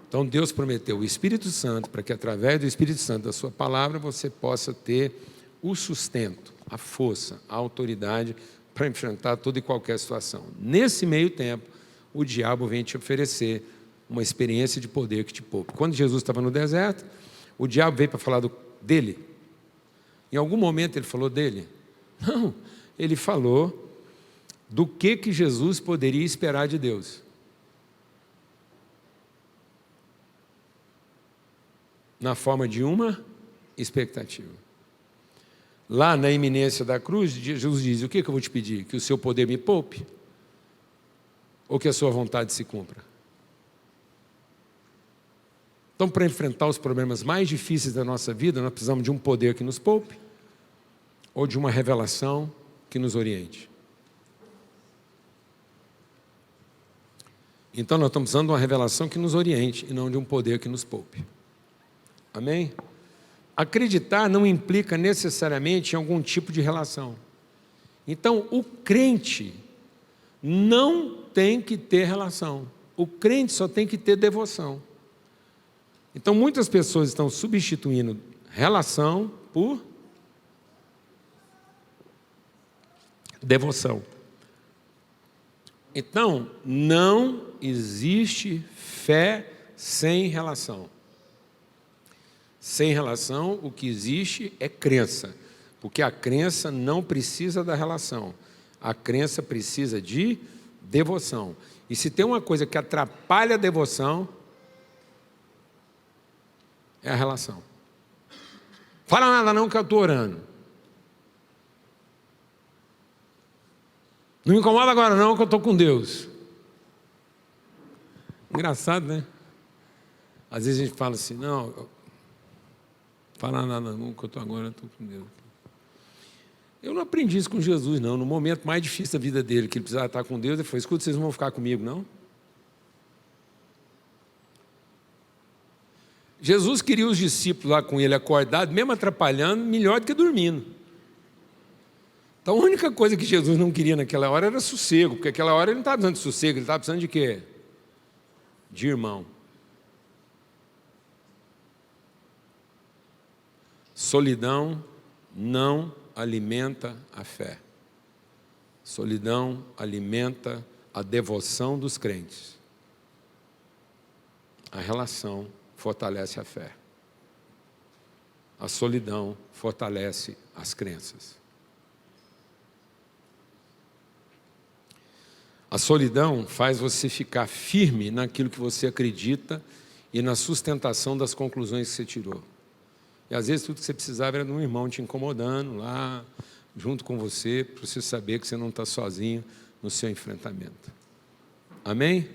Então Deus prometeu o Espírito Santo para que através do Espírito Santo da sua palavra você possa ter o sustento, a força, a autoridade para enfrentar toda e qualquer situação. Nesse meio tempo, o diabo vem te oferecer uma experiência de poder que te poupe. Quando Jesus estava no deserto, o diabo veio para falar dele. Em algum momento ele falou dele? Não, ele falou do que Jesus poderia esperar de Deus. Na forma de uma expectativa. Lá na iminência da cruz, Jesus diz: o que eu vou te pedir? Que o seu poder me poupe? Ou que a sua vontade se cumpra? Então, para enfrentar os problemas mais difíceis da nossa vida, nós precisamos de um poder que nos poupe ou de uma revelação que nos oriente. Então, nós estamos precisando de uma revelação que nos oriente e não de um poder que nos poupe. Amém? Acreditar não implica necessariamente em algum tipo de relação. Então, o crente não tem que ter relação. O crente só tem que ter devoção. Então, muitas pessoas estão substituindo relação por devoção. Então, não existe fé sem relação. Sem relação, o que existe é crença, porque a crença não precisa da relação. A crença precisa de devoção. E se tem uma coisa que atrapalha a devoção, é a relação. Fala nada não que eu estou orando. Não me incomoda agora não que eu estou com Deus. Engraçado, né? Às vezes a gente fala assim, não, fala nada não que eu estou agora, eu estou com Deus. Eu não aprendi isso com Jesus não. No momento mais difícil da vida dele, que ele precisava estar com Deus, ele falou, escuta, vocês não vão ficar comigo não? Jesus queria os discípulos lá com ele acordados, mesmo atrapalhando, melhor do que dormindo. Então a única coisa que Jesus não queria naquela hora era sossego, porque naquela hora ele não estava precisando de sossego, ele estava precisando de quê? De irmão. Solidão não alimenta a fé. Solidão alimenta a devoção dos crentes. A relação fortalece a fé. A solidão fortalece as crenças. A solidão faz você ficar firme naquilo que você acredita e na sustentação das conclusões que você tirou. E às vezes tudo que você precisava era de um irmão te incomodando lá, junto com você, para você saber que você não está sozinho no seu enfrentamento. Amém?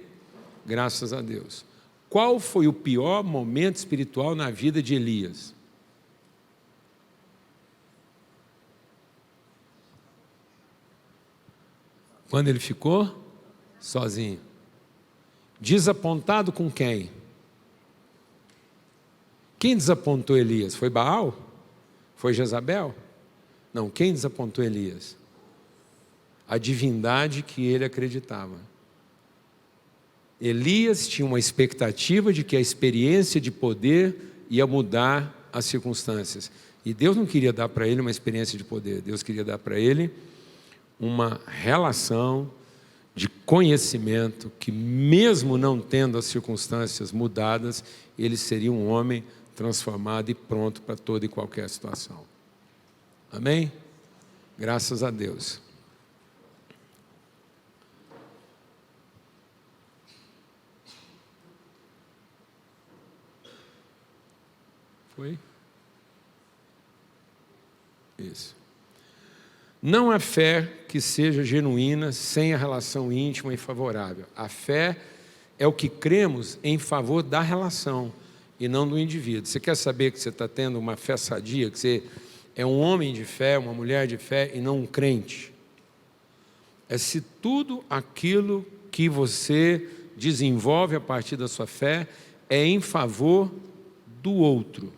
Graças a Deus. Qual foi o pior momento espiritual na vida de Elias? Quando ele ficou sozinho. Desapontado com quem? Quem desapontou Elias? Foi Baal? Foi Jezabel? Não, quem desapontou Elias? A divindade que ele acreditava. Elias tinha uma expectativa de que a experiência de poder ia mudar as circunstâncias. E Deus não queria dar para ele uma experiência de poder, Deus queria dar para ele uma relação de conhecimento que, mesmo não tendo as circunstâncias mudadas, ele seria um homem transformado e pronto para toda e qualquer situação. Amém? Graças a Deus. Foi? Isso. Não há fé que seja genuína sem a relação íntima e favorável. A fé é o que cremos em favor da relação e não do indivíduo. Você quer saber que você está tendo uma fé sadia, que você é um homem de fé, uma mulher de fé e não um crente? É se tudo aquilo que você desenvolve a partir da sua fé é em favor do outro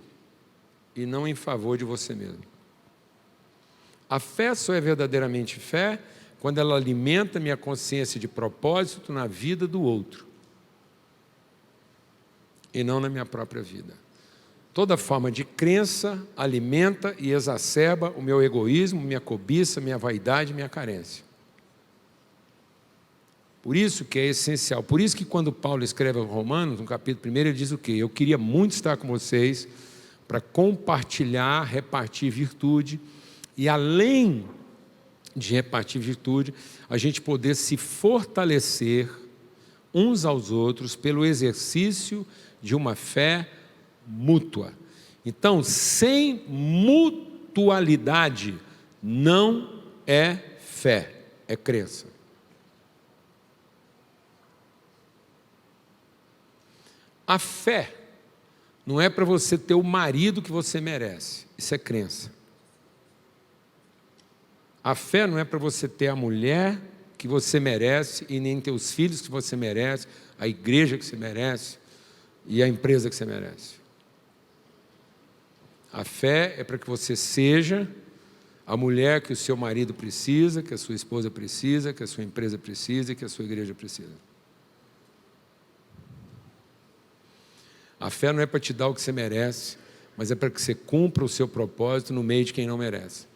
e não em favor de você mesmo. A fé só é verdadeiramente fé quando ela alimenta minha consciência de propósito na vida do outro e não na minha própria vida. Toda forma de crença alimenta e exacerba o meu egoísmo, minha cobiça, minha vaidade, minha carência. Por isso que é essencial, por isso que quando Paulo escreve aos Romanos, no capítulo 1, ele diz o quê? Eu queria muito estar com vocês para compartilhar, repartir virtude, e além de repartir virtude, a gente poder se fortalecer uns aos outros pelo exercício de uma fé mútua. Então, sem mutualidade não é fé, é crença. A fé não é para você ter o marido que você merece, isso é crença. A fé não é para você ter a mulher que você merece e nem ter os filhos que você merece, a igreja que você merece e a empresa que você merece. A fé é para que você seja a mulher que o seu marido precisa, que a sua esposa precisa, que a sua empresa precisa e que a sua igreja precisa. A fé não é para te dar o que você merece, mas é para que você cumpra o seu propósito no meio de quem não merece.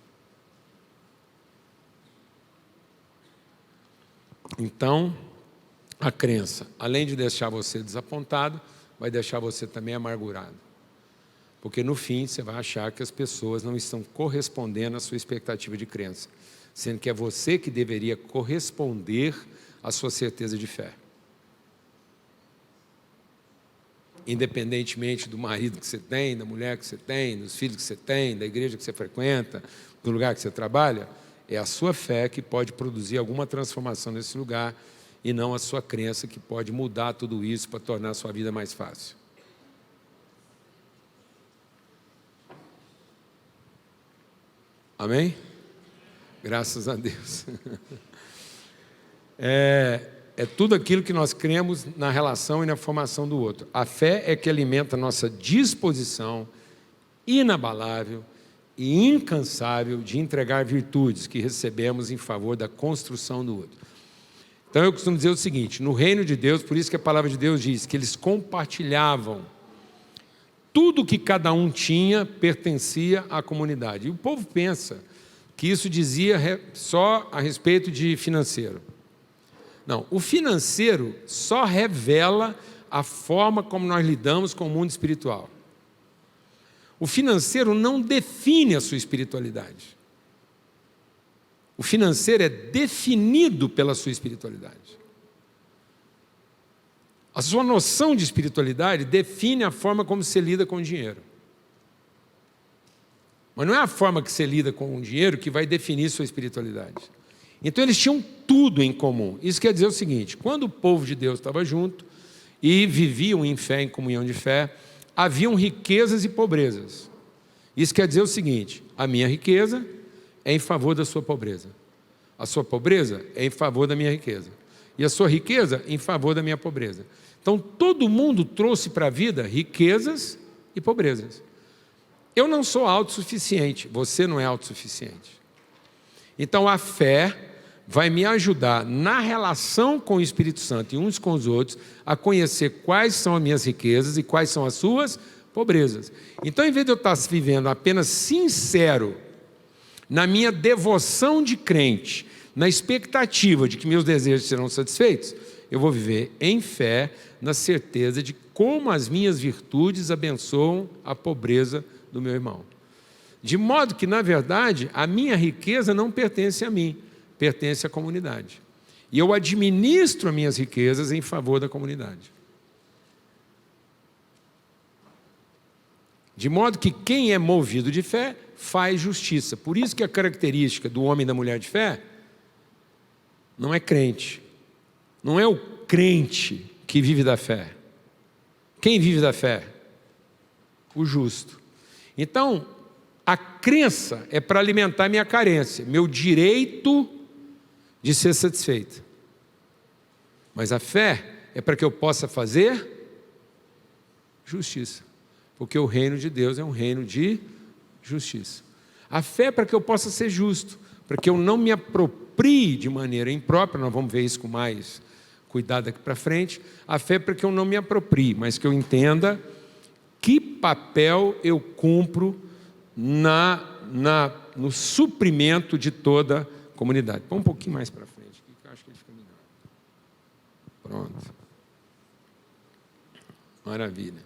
Então, a crença, além de deixar você desapontado, vai deixar você também amargurado. Porque no fim você vai achar que as pessoas não estão correspondendo à sua expectativa de crença, sendo que é você que deveria corresponder à sua certeza de fé. Independentemente do marido que você tem, da mulher que você tem, dos filhos que você tem, da igreja que você frequenta, do lugar que você trabalha, é a sua fé que pode produzir alguma transformação nesse lugar e não a sua crença que pode mudar tudo isso para tornar a sua vida mais fácil. Amém? Graças a Deus. É tudo aquilo que nós cremos na relação e na formação do outro. A fé é que alimenta a nossa disposição inabalável e incansável de entregar virtudes que recebemos em favor da construção do outro. Então eu costumo dizer o seguinte, no reino de Deus, por isso que a palavra de Deus diz que eles compartilhavam tudo que cada um tinha pertencia à comunidade. E o povo pensa que isso dizia só a respeito de financeiro. Não, o financeiro só revela a forma como nós lidamos com o mundo espiritual. O financeiro não define a sua espiritualidade. O financeiro é definido pela sua espiritualidade. A sua noção de espiritualidade define a forma como você lida com o dinheiro. Mas não é a forma que você lida com o dinheiro que vai definir sua espiritualidade. Então eles tinham tudo em comum. Isso quer dizer o seguinte, quando o povo de Deus estava junto e viviam em fé, em comunhão de fé, haviam riquezas e pobrezas. Isso quer dizer o seguinte, a minha riqueza é em favor da sua pobreza. A sua pobreza é em favor da minha riqueza. E a sua riqueza em favor da minha pobreza. Então todo mundo trouxe para a vida riquezas e pobrezas. Eu não sou autossuficiente, você não é autossuficiente. Então a fé vai me ajudar na relação com o Espírito Santo e uns com os outros a conhecer quais são as minhas riquezas e quais são as suas pobrezas. Então, em vez de eu estar vivendo apenas sincero na minha devoção de crente, na expectativa de que meus desejos serão satisfeitos, eu vou viver em fé, na certeza de como as minhas virtudes abençoam a pobreza do meu irmão. De modo que, na verdade, a minha riqueza não pertence a mim, pertence à comunidade. E eu administro as minhas riquezas em favor da comunidade. De modo que quem é movido de fé faz justiça. Por isso que a característica do homem e da mulher de fé não é crente. Não é o crente que vive da fé. Quem vive da fé? O justo. Então, a crença é para alimentar minha carência, meu direito de ser satisfeito. Mas a fé é para que eu possa fazer justiça. Porque o reino de Deus é um reino de justiça. A fé é para que eu possa ser justo, para que eu não me aproprie de maneira imprópria, nós vamos ver isso com mais cuidado daqui para frente. A fé é para que eu não me aproprie, mas que eu entenda que papel eu cumpro no suprimento de toda a comunidade. Põe um pouquinho mais para frente, que eu acho que ele fica melhor. Pronto. Maravilha.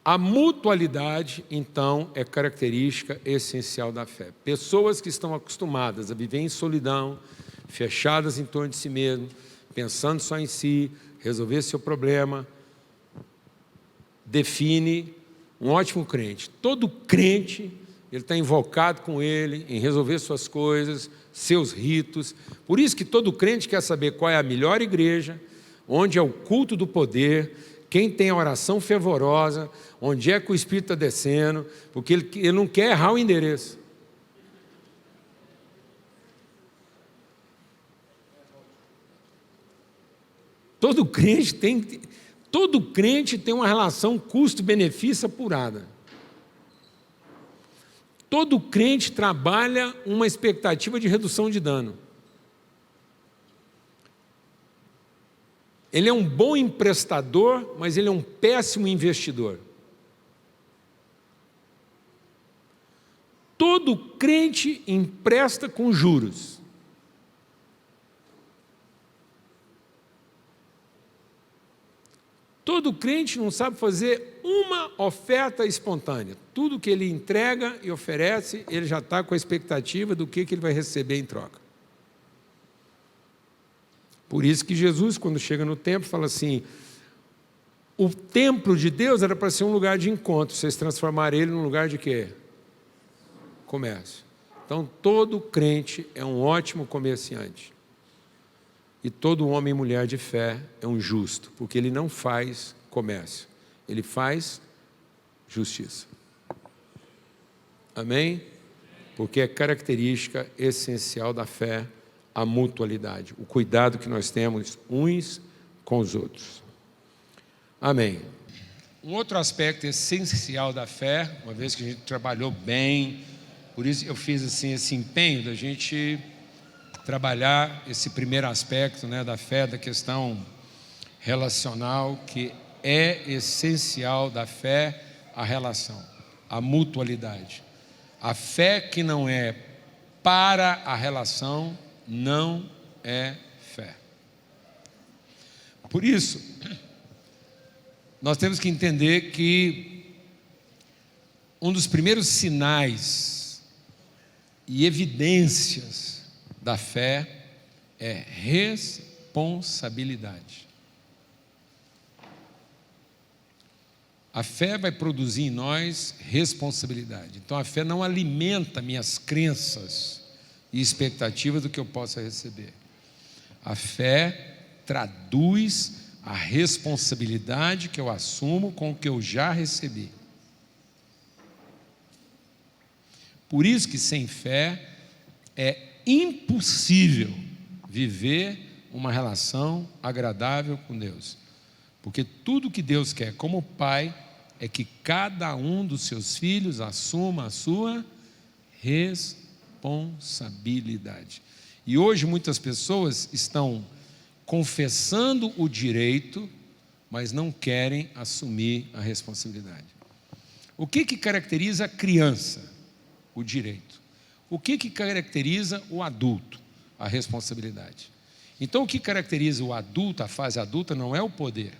A mutualidade, então, é característica essencial da fé. Pessoas que estão acostumadas a viver em solidão, fechadas em torno de si mesmo, pensando só em si, resolver seu problema, define um ótimo crente. Todo crente ele está invocado com ele em resolver suas coisas, seus ritos. Por isso que todo crente quer saber qual é a melhor igreja, onde é o culto do poder, quem tem a oração fervorosa, onde é que o Espírito está descendo, porque ele não quer errar o endereço. Todo crente tem uma relação custo-benefício apurada. Todo crente trabalha uma expectativa de redução de dano. Ele é um bom emprestador, mas ele é um péssimo investidor. Todo crente empresta com juros. Todo crente não sabe fazer uma oferta espontânea. Tudo que ele entrega e oferece, ele já está com a expectativa do que ele vai receber em troca. Por isso que Jesus, quando chega no templo, fala assim, o templo de Deus era para ser um lugar de encontro, vocês transformaram ele num lugar de quê? Comércio. Então, todo crente é um ótimo comerciante. E todo homem e mulher de fé é um justo, porque ele não faz comércio, ele faz justiça. Amém? Porque é característica essencial da fé a mutualidade, o cuidado que nós temos uns com os outros. Amém. Um outro aspecto essencial da fé, uma vez que a gente trabalhou bem, por isso eu fiz assim, esse empenho da gente trabalhar esse primeiro aspecto, né, da fé, da questão relacional, que é essencial da fé, a relação, a mutualidade. A fé que não é para a relação não é fé. Por isso, nós temos que entender que um dos primeiros sinais e evidências da fé é responsabilidade. A fé vai produzir em nós responsabilidade. Então a fé não alimenta minhas crenças e expectativas do que eu possa receber. A fé traduz a responsabilidade que eu assumo com o que eu já recebi. Por isso que sem fé é impossível viver uma relação agradável com Deus. Porque tudo que Deus quer como Pai é que cada um dos seus filhos assuma a sua responsabilidade. E hoje muitas pessoas estão confessando o direito, mas não querem assumir a responsabilidade. O que caracteriza a criança? O direito. O que caracteriza o adulto? A responsabilidade. Então, o que caracteriza o adulto, a fase adulta, não é o poder.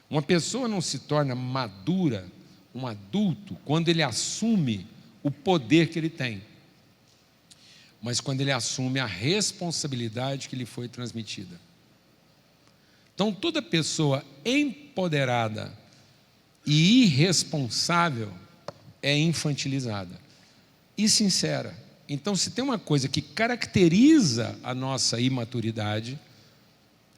Uma pessoa não se torna madura, um adulto, quando ele assume o poder que ele tem, mas quando ele assume a responsabilidade que lhe foi transmitida. Então, toda pessoa empoderada e irresponsável é infantilizada e sincera. Então, se tem uma coisa que caracteriza a nossa imaturidade,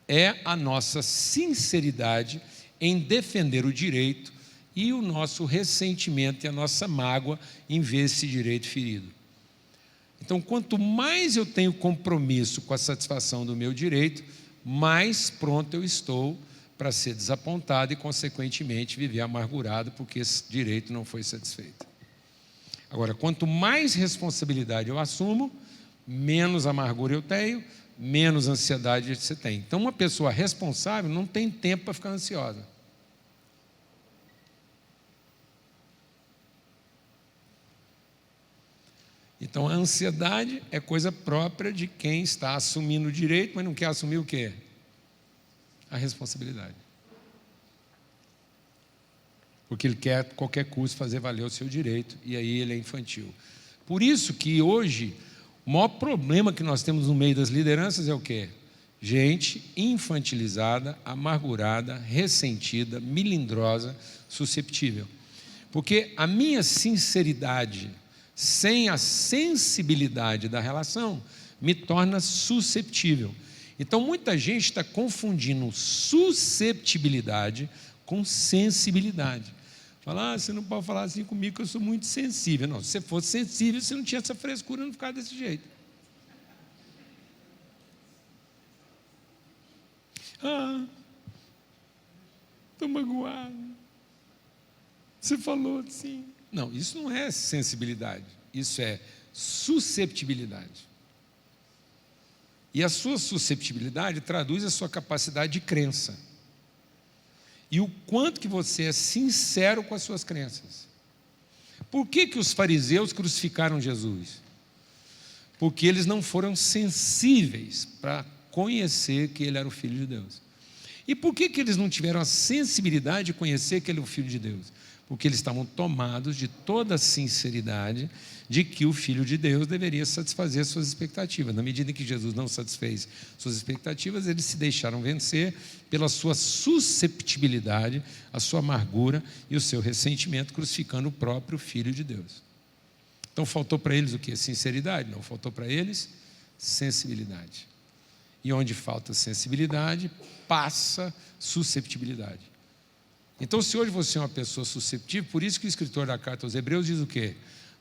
é a nossa sinceridade em defender o direito e o nosso ressentimento e a nossa mágoa em ver esse direito ferido. Então, quanto mais eu tenho compromisso com a satisfação do meu direito, mais pronto eu estou para ser desapontado e, consequentemente, viver amargurado porque esse direito não foi satisfeito. Agora, quanto mais responsabilidade eu assumo, menos amargura eu tenho, menos ansiedade você tem. Então, uma pessoa responsável não tem tempo para ficar ansiosa. Então, a ansiedade é coisa própria de quem está assumindo o direito, mas não quer assumir o quê? A responsabilidade. Porque ele quer, a qualquer custo, fazer valer o seu direito, e aí ele é infantil. Por isso que hoje, o maior problema que nós temos no meio das lideranças é o quê? Gente infantilizada, amargurada, ressentida, melindrosa, susceptível. Porque a minha sinceridade sem a sensibilidade da relação, me torna susceptível. Então, muita gente está confundindo susceptibilidade com sensibilidade. Fala, você não pode falar assim comigo que eu sou muito sensível. Não, se você fosse sensível, você não tinha essa frescura, não ficava desse jeito. Estou magoado. Você falou assim. Não, isso não é sensibilidade, isso é susceptibilidade. E a sua susceptibilidade traduz a sua capacidade de crença. E o quanto que você é sincero com as suas crenças. Por que os fariseus crucificaram Jesus? Porque eles não foram sensíveis para conhecer que ele era o Filho de Deus. E por que eles não tiveram a sensibilidade de conhecer que ele é o Filho de Deus? Porque eles estavam tomados de toda a sinceridade de que o Filho de Deus deveria satisfazer suas expectativas. Na medida em que Jesus não satisfez suas expectativas, eles se deixaram vencer pela sua susceptibilidade, a sua amargura e o seu ressentimento, crucificando o próprio Filho de Deus. Então faltou para eles o quê? Sinceridade? Não, faltou para eles sensibilidade. E onde falta sensibilidade, passa susceptibilidade. Então, se hoje você é uma pessoa susceptível, por isso que o escritor da carta aos Hebreus diz o quê?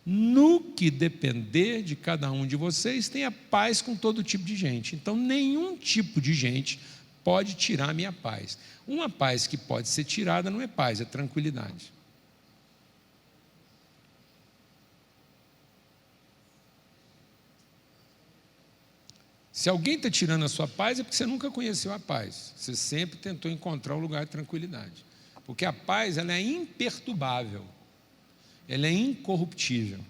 No que depender de cada um de vocês, tenha paz com todo tipo de gente. Então, nenhum tipo de gente pode tirar a minha paz. Uma paz que pode ser tirada não é paz, é tranquilidade. Se alguém está tirando a sua paz, é porque você nunca conheceu a paz. Você sempre tentou encontrar um lugar de tranquilidade. Porque a paz, ela é imperturbável. Ela é incorruptível.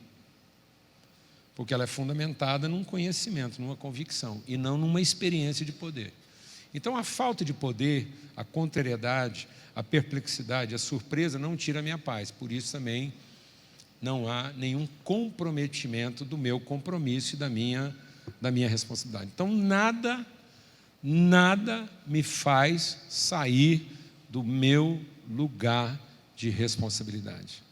Porque ela é fundamentada num conhecimento, numa convicção, e não numa experiência de poder. Então, a falta de poder, a contrariedade, a perplexidade, a surpresa não tira a minha paz. Por isso também não há nenhum comprometimento do meu compromisso e da minha responsabilidade. Então, nada me faz sair do meu lugar de responsabilidade.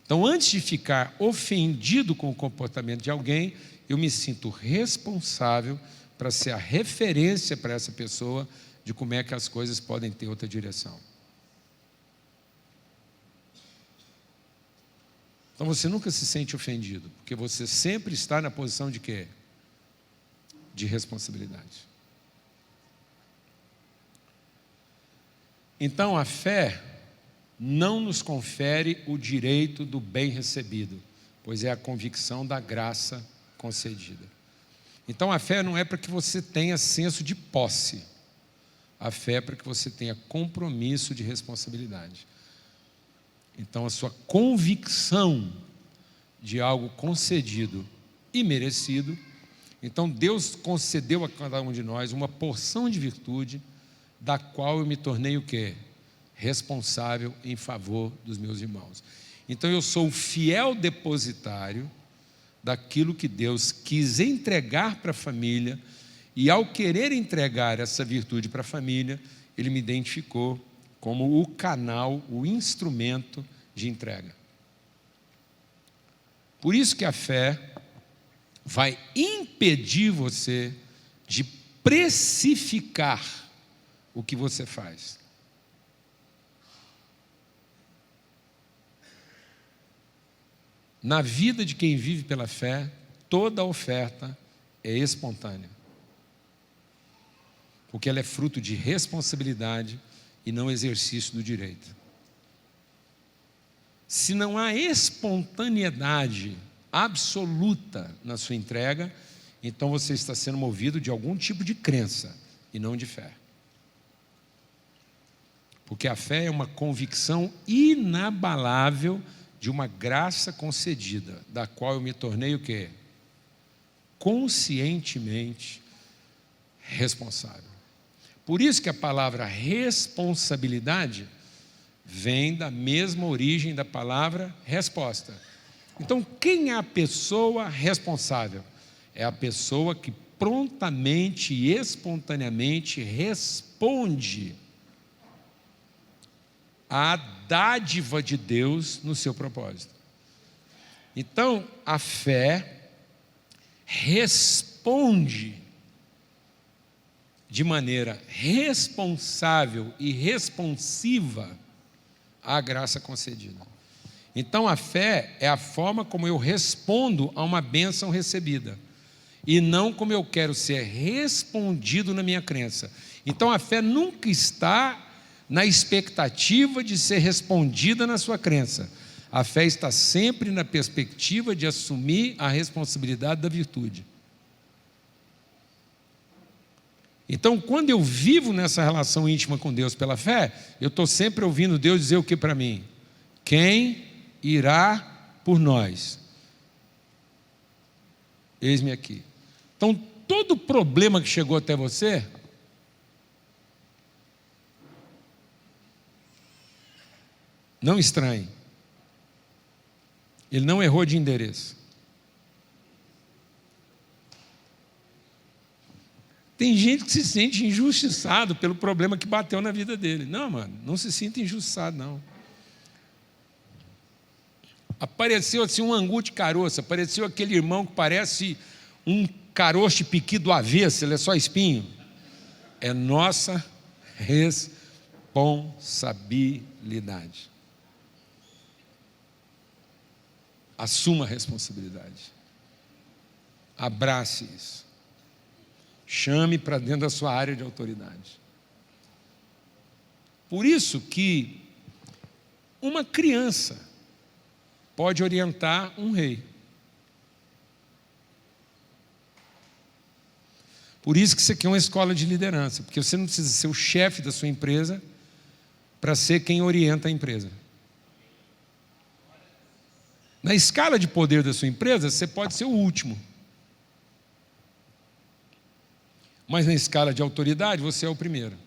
Então, antes de ficar ofendido com o comportamento de alguém, eu me sinto responsável para ser a referência para essa pessoa de como é que as coisas podem ter outra direção. Então você nunca se sente ofendido, porque você sempre está na posição de quê? De responsabilidade. Então a fé não nos confere o direito do bem recebido, pois é a convicção da graça concedida. Então a fé não é para que você tenha senso de posse, a fé é para que você tenha compromisso de responsabilidade. Então a sua convicção de algo concedido e merecido, então Deus concedeu a cada um de nós uma porção de virtude, da qual eu me tornei o quê? Responsável em favor dos meus irmãos. Então eu sou o fiel depositário daquilo que Deus quis entregar para a família, e ao querer entregar essa virtude para a família, Ele me identificou como o canal, o instrumento de entrega. Por isso que a fé vai impedir você de precificar o que você faz. Na vida de quem vive pela fé, toda oferta é espontânea. Porque ela é fruto de responsabilidade e não exercício do direito. Se não há espontaneidade absoluta na sua entrega, então você está sendo movido de algum tipo de crença e não de fé. Porque a fé é uma convicção inabalável de uma graça concedida, da qual eu me tornei o quê? Conscientemente responsável. Por isso que a palavra responsabilidade vem da mesma origem da palavra resposta. Então, quem é a pessoa responsável? É a pessoa que prontamente e espontaneamente responde à dádiva de Deus no seu propósito. Então, a fé responde de maneira responsável e responsiva à graça concedida. Então, a fé é a forma como eu respondo a uma bênção recebida, e não como eu quero ser respondido na minha crença. Então, a fé nunca está na expectativa de ser respondida na sua crença. A fé está sempre na perspectiva de assumir a responsabilidade da virtude. Então, quando eu vivo nessa relação íntima com Deus pela fé, eu estou sempre ouvindo Deus dizer o que para mim? Quem irá por nós? Eis-me aqui. Então, todo problema que chegou até você, não estranhe. Ele não errou de endereço. Tem gente que se sente injustiçado pelo problema que bateu na vida dele. Não, mano, não se sinta injustiçado, não. Apareceu assim um angu de caroço, apareceu aquele irmão que parece um caroço de piqui do avesso, ele é só espinho. É nossa responsabilidade. Assuma a responsabilidade. Abrace isso. Chame para dentro da sua área de autoridade. Por isso que uma criança pode orientar um rei. Por isso que isso aqui é uma escola de liderança, porque você não precisa ser o chefe da sua empresa para ser quem orienta a empresa. Na escala de poder da sua empresa, você pode ser o último. Mas na escala de autoridade, você é o primeiro.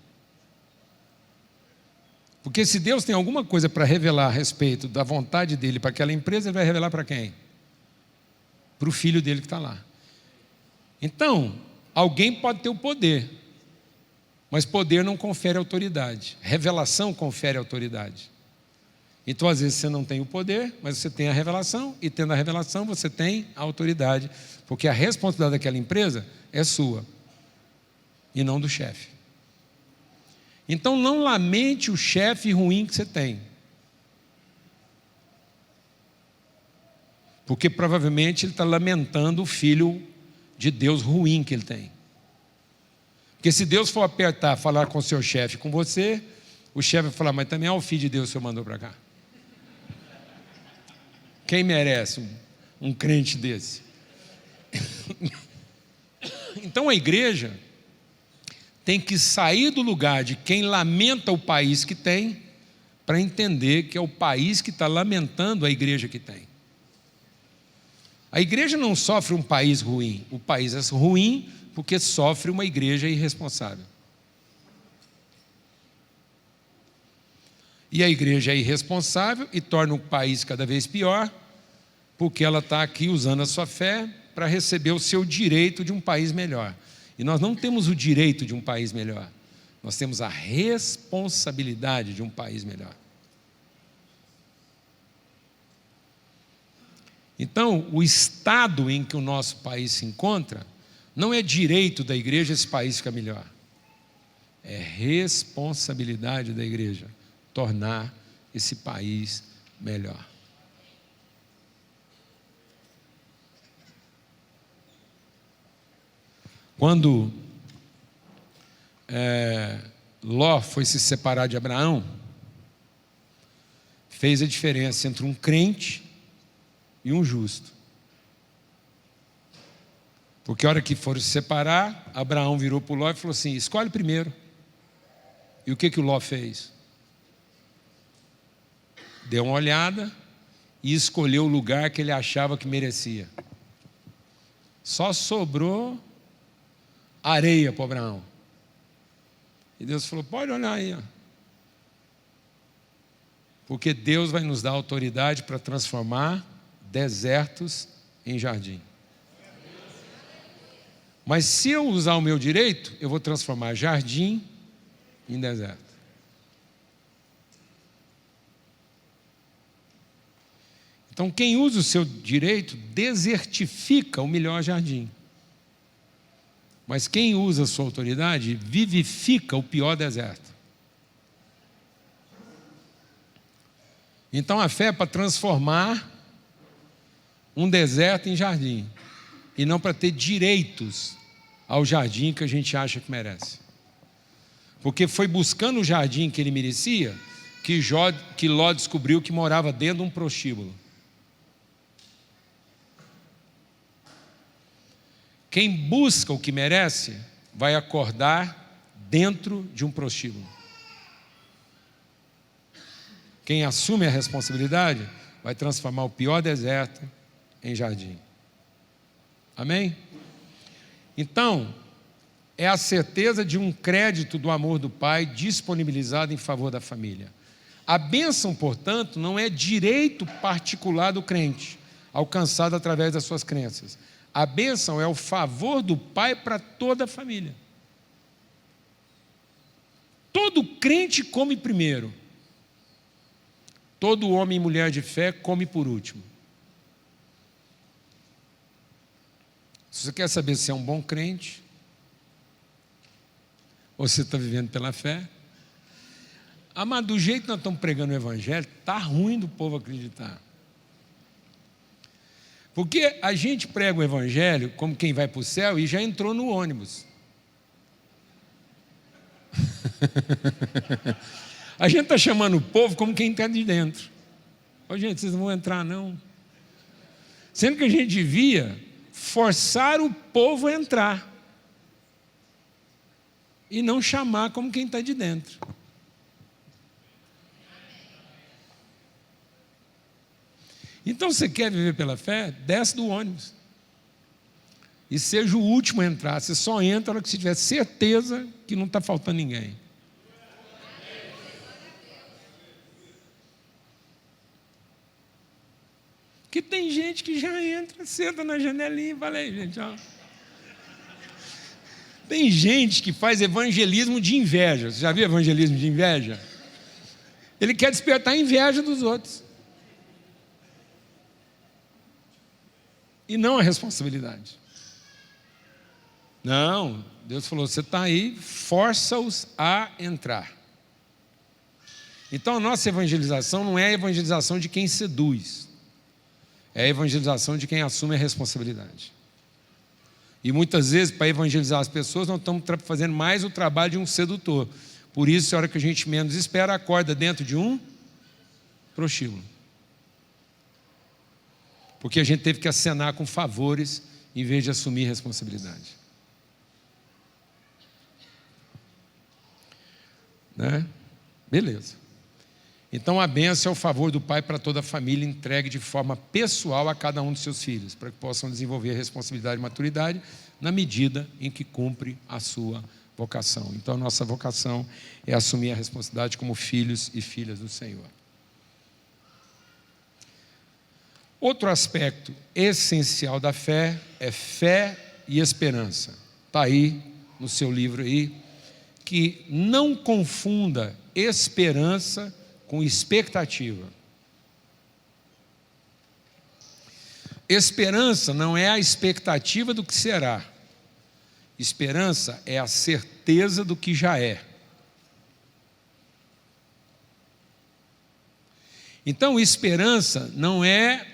Porque se Deus tem alguma coisa para revelar a respeito da vontade dele para aquela empresa, ele vai revelar para quem? Para o filho dele que está lá. Então, alguém pode ter o poder, mas poder não confere autoridade. Revelação confere autoridade. Então, às vezes, você não tem o poder, mas você tem a revelação, e tendo a revelação, você tem a autoridade, porque a responsabilidade daquela empresa é sua, e não do chefe. Então, não lamente o chefe ruim que você tem, porque provavelmente ele está lamentando o filho de Deus ruim que ele tem. Porque se Deus for apertar, falar com o seu chefe, com você, o chefe vai falar, mas também é o filho de Deus que o senhor mandou para cá. Quem merece um crente desse? Então a igreja tem que sair do lugar de quem lamenta o país que tem, para entender que é o país que está lamentando a igreja que tem. A igreja não sofre um país ruim, o país é ruim porque sofre uma igreja irresponsável. E a igreja é irresponsável e torna o país cada vez pior, porque ela está aqui usando a sua fé para receber o seu direito de um país melhor. E nós não temos o direito de um país melhor, nós temos a responsabilidade de um país melhor. Então, o estado em que o nosso país se encontra, não é direito da igreja esse país ficar melhor. É responsabilidade da igreja tornar esse país melhor. Quando Ló foi se separar de Abraão, fez a diferença entre um crente e um justo. Porque a hora que foram se separar, Abraão virou para o Ló e falou assim, escolhe primeiro. E o que o Ló fez? Deu uma olhada e escolheu o lugar que ele achava que merecia. Só sobrou areia para Abraão. E Deus falou, pode olhar aí, ó. Porque Deus vai nos dar autoridade para transformar desertos em jardim. Mas se eu usar o meu direito, eu vou transformar jardim em deserto. Então, quem usa o seu direito desertifica o melhor jardim. Mas quem usa a sua autoridade vivifica o pior deserto. Então, a fé é para transformar um deserto em jardim, e não para ter direitos ao jardim que a gente acha que merece. Porque foi buscando o jardim que ele merecia que Ló descobriu que morava dentro de um prostíbulo. Quem busca o que merece vai acordar dentro de um prostíbulo. Quem assume a responsabilidade vai transformar o pior deserto em jardim. Amém? Então, é a certeza de um crédito do amor do Pai disponibilizado em favor da família. A bênção, portanto, não é direito particular do crente, alcançado através das suas crenças. A bênção é o favor do Pai para toda a família. Todo crente come primeiro. Todo homem e mulher de fé come por último. Se você quer saber se é um bom crente, ou se está vivendo pela fé, mas do jeito que nós estamos pregando o Evangelho, está ruim do povo acreditar. Porque a gente prega o Evangelho como quem vai para o céu e já entrou no ônibus. A gente está chamando o povo como quem está de dentro. Ô, gente, vocês não vão entrar não. Sendo que a gente devia forçar o povo a entrar. E não chamar como quem está de dentro. Então, você quer viver pela fé? Desce do ônibus. E seja o último a entrar. Você só entra na hora que você tiver certeza que não está faltando ninguém. Que tem gente que já entra, senta na janelinha e fala aí, gente, ó. Tem gente que faz evangelismo de inveja. Você já viu evangelismo de inveja? Ele quer despertar a inveja dos outros. E não a responsabilidade. Não, Deus falou, você está aí, força-os a entrar. Então a nossa evangelização não é a evangelização de quem seduz. É a evangelização de quem assume a responsabilidade. E muitas vezes, para evangelizar as pessoas, nós estamos fazendo mais o trabalho de um sedutor. Por isso, a hora que a gente menos espera, acorda dentro de um prostíbulo. Porque a gente teve que acenar com favores, em vez de assumir responsabilidade. Né? Beleza. Então a bênção é o favor do Pai para toda a família, entregue de forma pessoal a cada um dos seus filhos, para que possam desenvolver a responsabilidade e maturidade na medida em que cumpre a sua vocação. Então a nossa vocação é assumir a responsabilidade como filhos e filhas do Senhor. Outro aspecto essencial da fé é fé e esperança. Está aí no seu livro aí, que não confunda esperança com expectativa. Esperança não é a expectativa do que será. Esperança é a certeza do que já é. Então, esperança não é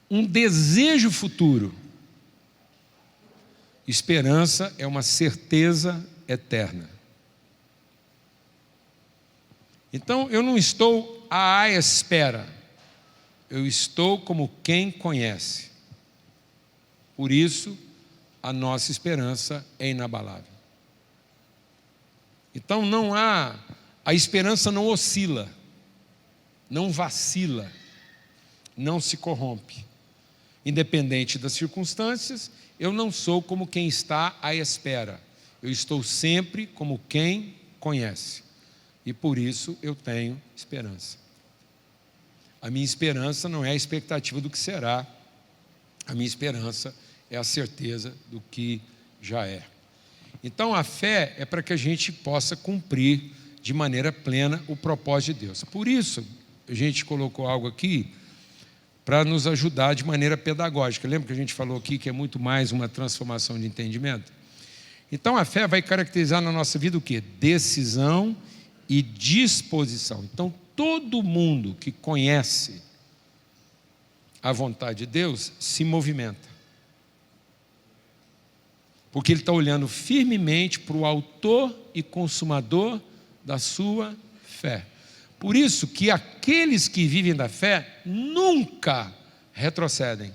um desejo futuro. Esperança é uma certeza eterna. Então, eu não estou à espera, eu estou como quem conhece. Por isso, a nossa esperança é inabalável. Então, a esperança não oscila, não vacila, não se corrompe. Independente das circunstâncias, eu não sou como quem está à espera, eu estou sempre como quem conhece. E por isso eu tenho esperança. A minha esperança não é a expectativa do que será. A minha esperança é a certeza do que já é. Então a fé é para que a gente possa cumprir de maneira plena o propósito de Deus. Por isso, a gente colocou algo aqui, para nos ajudar de maneira pedagógica. Lembra que a gente falou aqui que é muito mais uma transformação de entendimento? Então a fé vai caracterizar na nossa vida o quê? Decisão e disposição. Então todo mundo que conhece a vontade de Deus se movimenta. Porque ele está olhando firmemente para o autor e consumador da sua fé. Por isso que aqueles que vivem da fé nunca retrocedem.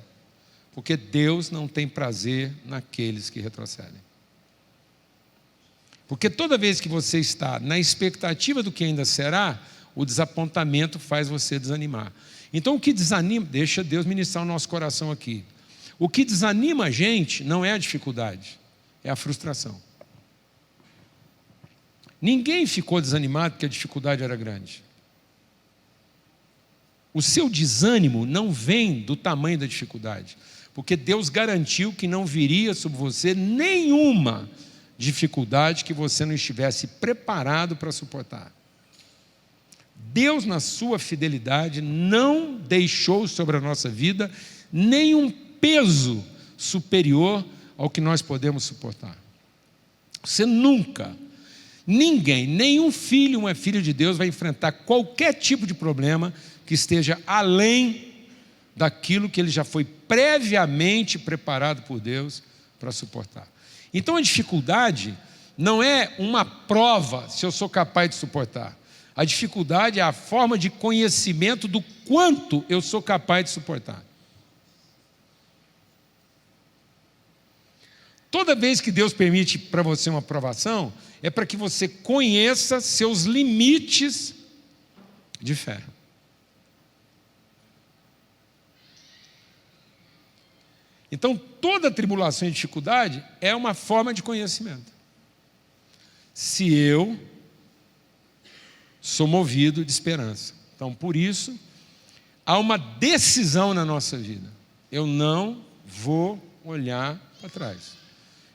Porque Deus não tem prazer naqueles que retrocedem. Porque toda vez que você está na expectativa do que ainda será, o desapontamento faz você desanimar. Então o que desanima, deixa Deus ministrar o nosso coração aqui. O que desanima a gente não é a dificuldade, é a frustração. Ninguém ficou desanimado porque a dificuldade era grande. O seu desânimo não vem do tamanho da dificuldade, porque Deus garantiu que não viria sobre você nenhuma dificuldade que você não estivesse preparado para suportar. Deus, na sua fidelidade, não deixou sobre a nossa vida nenhum peso superior ao que nós podemos suportar. Você nunca, ninguém, nenhum filho, uma filha de Deus vai enfrentar qualquer tipo de problema que esteja além daquilo que ele já foi previamente preparado por Deus para suportar. Então a dificuldade não é uma prova se eu sou capaz de suportar. A dificuldade é a forma de conhecimento do quanto eu sou capaz de suportar. Toda vez que Deus permite para você uma provação, é para que você conheça seus limites de fé. Então, toda tribulação e dificuldade é uma forma de conhecimento. Se eu sou movido de esperança. Então, por isso, há uma decisão na nossa vida. Eu não vou olhar para trás.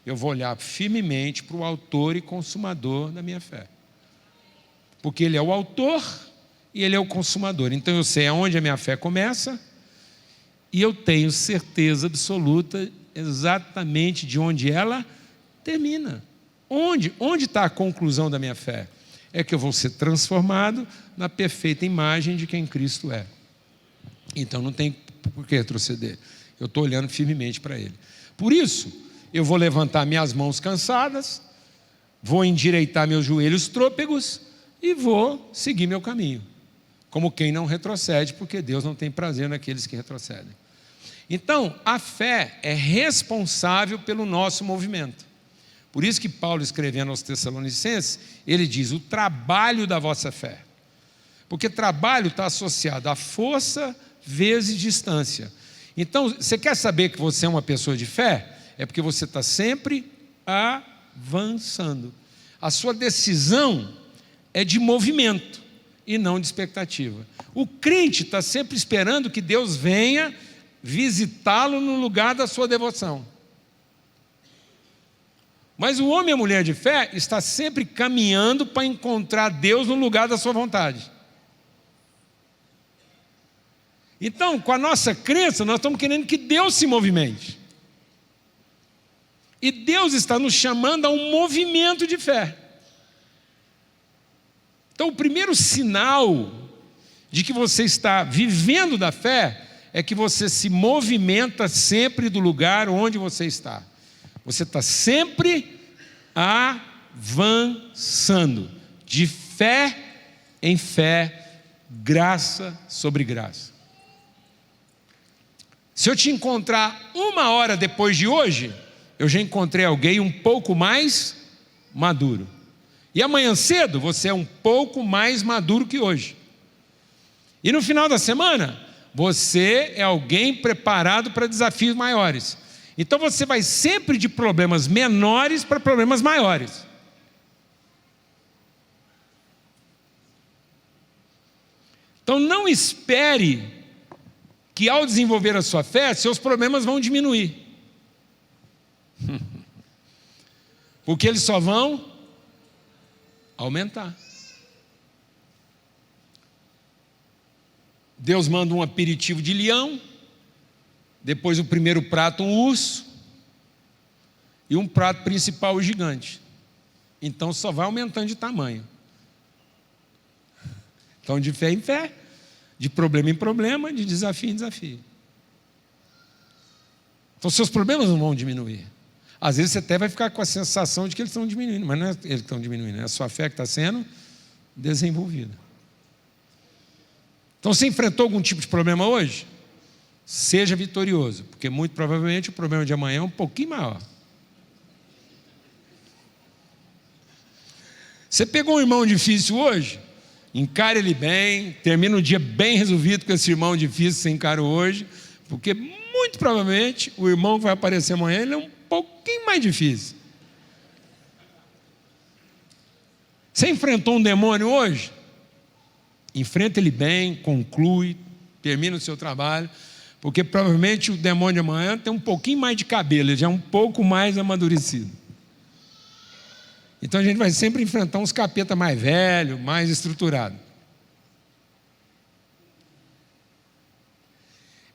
Eu vou olhar firmemente para o autor e consumador da minha fé. Porque ele é o autor e ele é o consumador. Então, eu sei aonde a minha fé começa e eu tenho certeza absoluta exatamente de onde ela termina. Onde está a conclusão da minha fé? É que eu vou ser transformado na perfeita imagem de quem Cristo é. Então não tem por que retroceder. Eu estou olhando firmemente para Ele. Por isso, eu vou levantar minhas mãos cansadas, vou endireitar meus joelhos trôpegos e vou seguir meu caminho. Como quem não retrocede, porque Deus não tem prazer naqueles que retrocedem. Então, a fé é responsável pelo nosso movimento. Por isso que Paulo, escrevendo aos Tessalonicenses, ele diz, o trabalho da vossa fé. Porque trabalho está associado a força vezes distância. Então, você quer saber que você é uma pessoa de fé? É porque você está sempre avançando. A sua decisão é de movimento e não de expectativa. O crente está sempre esperando que Deus venha visitá-lo no lugar da sua devoção. Mas o homem e a mulher de fé está sempre caminhando para encontrar Deus no lugar da sua vontade. Então, com a nossa crença, nós estamos querendo que Deus se movimente. E Deus está nos chamando a um movimento de fé. Então, o primeiro sinal de que você está vivendo da fé é que você se movimenta sempre do lugar onde você está. Você está sempre avançando, de fé em fé, graça sobre graça. Se eu te encontrar 1 hora depois de hoje, eu já encontrei alguém um pouco mais maduro. E amanhã cedo, você é um pouco mais maduro que hoje. E no final da semana, você é alguém preparado para desafios maiores. Então você vai sempre de problemas menores para problemas maiores. Então não espere que ao desenvolver a sua fé, seus problemas vão diminuir. Porque eles só vão aumentar. Deus manda um aperitivo de leão, depois o primeiro prato um urso, e um prato principal o gigante. Então só vai aumentando de tamanho. Então de fé em fé, de problema em problema, de desafio em desafio. Então seus problemas não vão diminuir. Às vezes você até vai ficar com a sensação de que eles estão diminuindo, mas não é eles que estão diminuindo, é a sua fé que está sendo desenvolvida. Então você enfrentou algum tipo de problema hoje? Seja vitorioso, porque muito provavelmente o problema de amanhã é um pouquinho maior. Você pegou um irmão difícil hoje? Encare ele bem, termina o dia bem resolvido com esse irmão difícil que você encarou hoje, porque muito provavelmente o irmão que vai aparecer amanhã ele é um pouquinho mais difícil. Você enfrentou um demônio hoje? Enfrenta ele bem, conclui, termina o seu trabalho, porque provavelmente o demônio de amanhã tem um pouquinho mais de cabelo, ele já é um pouco mais amadurecido. Então a gente vai sempre enfrentar uns capeta mais velho, mais estruturado.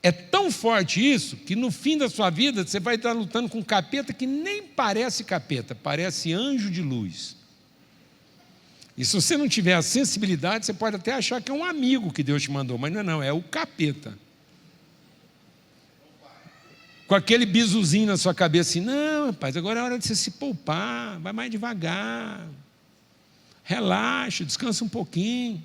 É tão forte isso que no fim da sua vida você vai estar lutando com um capeta que nem parece capeta, parece anjo de luz. E se você não tiver a sensibilidade, você pode até achar que é um amigo que Deus te mandou, mas não, é o capeta. Com aquele bisuzinho na sua cabeça assim, não, rapaz, agora é hora de você se poupar, vai mais devagar, relaxa, descansa um pouquinho.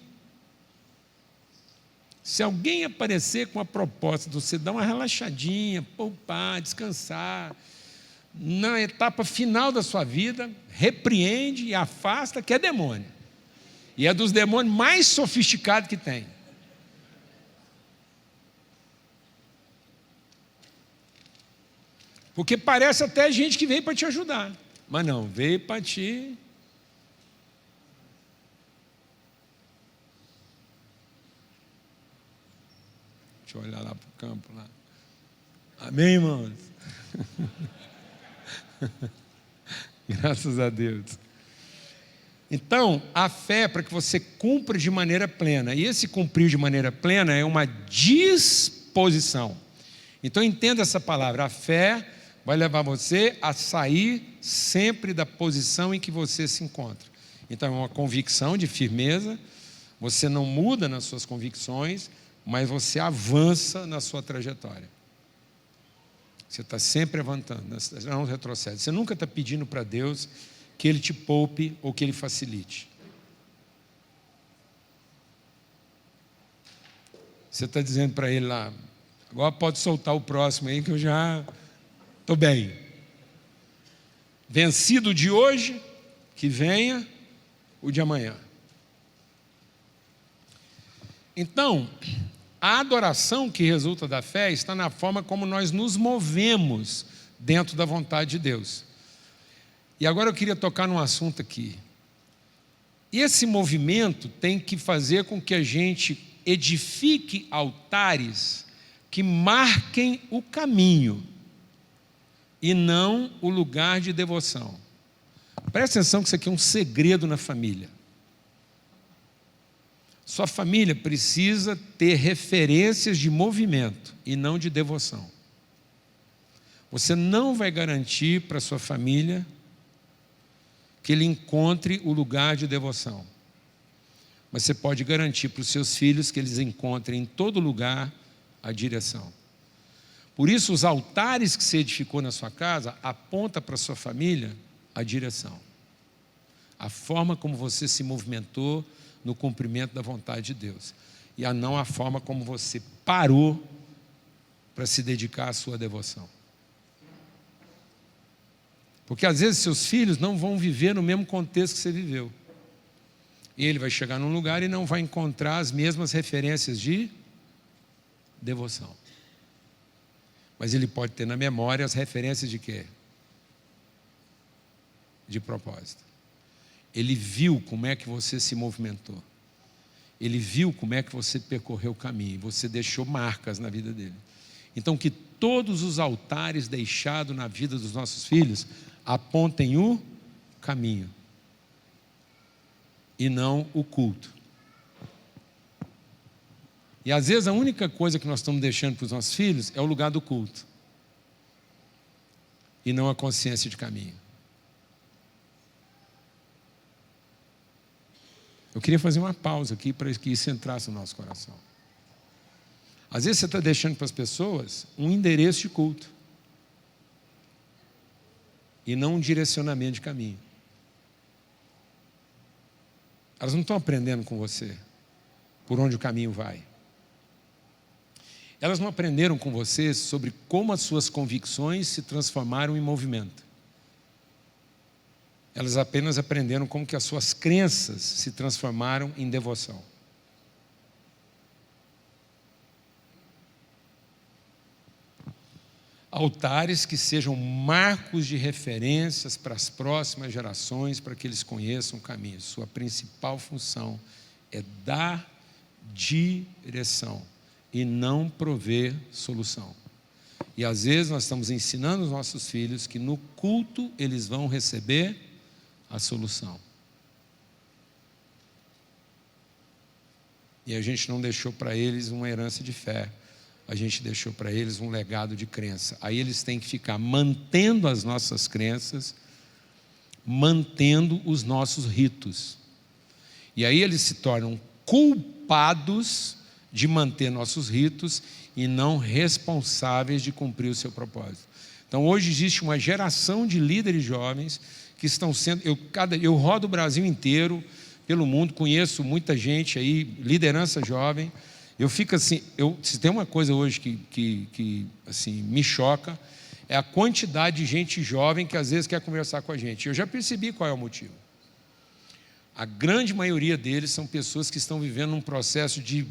Se alguém aparecer com a proposta de você dar uma relaxadinha, poupar, descansar, na etapa final da sua vida, repreende e afasta, que é demônio. E é dos demônios mais sofisticados que tem. Porque parece até gente que veio para te ajudar, mas não, veio para te... Deixa eu olhar lá para o campo lá. Amém, irmãos? Graças a Deus. Então, a fé é para que você cumpra de maneira plena. E esse cumprir de maneira plena é uma disposição. Então, entenda essa palavra. A fé vai levar você a sair sempre da posição em que você se encontra. Então, é uma convicção de firmeza. Você não muda nas suas convicções, mas você avança na sua trajetória. Você está sempre avançando, não retrocede. Você nunca está pedindo para Deus que Ele te poupe ou que Ele facilite. Você está dizendo para Ele lá, agora pode soltar o próximo aí que eu já estou bem. Vencido de hoje, que venha o de amanhã. Então, a adoração que resulta da fé está na forma como nós nos movemos dentro da vontade de Deus. E agora eu queria tocar num assunto aqui. E esse movimento tem que fazer com que a gente edifique altares que marquem o caminho e não o lugar de devoção. Presta atenção que isso aqui é um segredo na família. Sua família precisa ter referências de movimento e não de devoção. Você não vai garantir para sua família que ele encontre o lugar de devoção. Mas você pode garantir para os seus filhos que eles encontrem em todo lugar a direção. Por isso, os altares que você edificou na sua casa apontam para a sua família a direção. A forma como você se movimentou no cumprimento da vontade de Deus. E não a forma como você parou para se dedicar à sua devoção. Porque às vezes seus filhos não vão viver no mesmo contexto que você viveu. E ele vai chegar num lugar e não vai encontrar as mesmas referências de devoção. Mas ele pode ter na memória as referências de quê? De propósito. Ele viu como é que você se movimentou. Ele viu como é que você percorreu o caminho. Você deixou marcas na vida dele. Então, que todos os altares deixados na vida dos nossos filhos apontem o caminho e não o culto. E às vezes a única coisa que nós estamos deixando para os nossos filhos é o lugar do culto. E não a consciência de caminho. Eu queria fazer uma pausa aqui para que isso entrasse no nosso coração. Às vezes você está deixando para as pessoas um endereço de culto. E não um direcionamento de caminho. Elas não estão aprendendo com você por onde o caminho vai. Elas não aprenderam com você sobre como as suas convicções se transformaram em movimento. Elas apenas aprenderam como que as suas crenças se transformaram em devoção. Altares que sejam marcos de referências para as próximas gerações, para que eles conheçam o caminho. Sua principal função é dar direção e não prover solução. E às vezes nós estamos ensinando os nossos filhos que no culto eles vão receber a solução. E a gente não deixou para eles uma herança de fé. A gente deixou para eles um legado de crença. Aí eles têm que ficar mantendo as nossas crenças, mantendo os nossos ritos. E aí eles se tornam culpados de manter nossos ritos e não responsáveis de cumprir o seu propósito. Então hoje existe uma geração de líderes jovens que estão sendo... Eu rodo o Brasil inteiro, pelo mundo, conheço muita gente aí, liderança jovem. Eu fico assim, se tem uma coisa hoje que assim, me choca, é a quantidade de gente jovem que às vezes quer conversar com a gente. Eu já percebi qual é o motivo. A grande maioria deles são pessoas que estão vivendo um processo de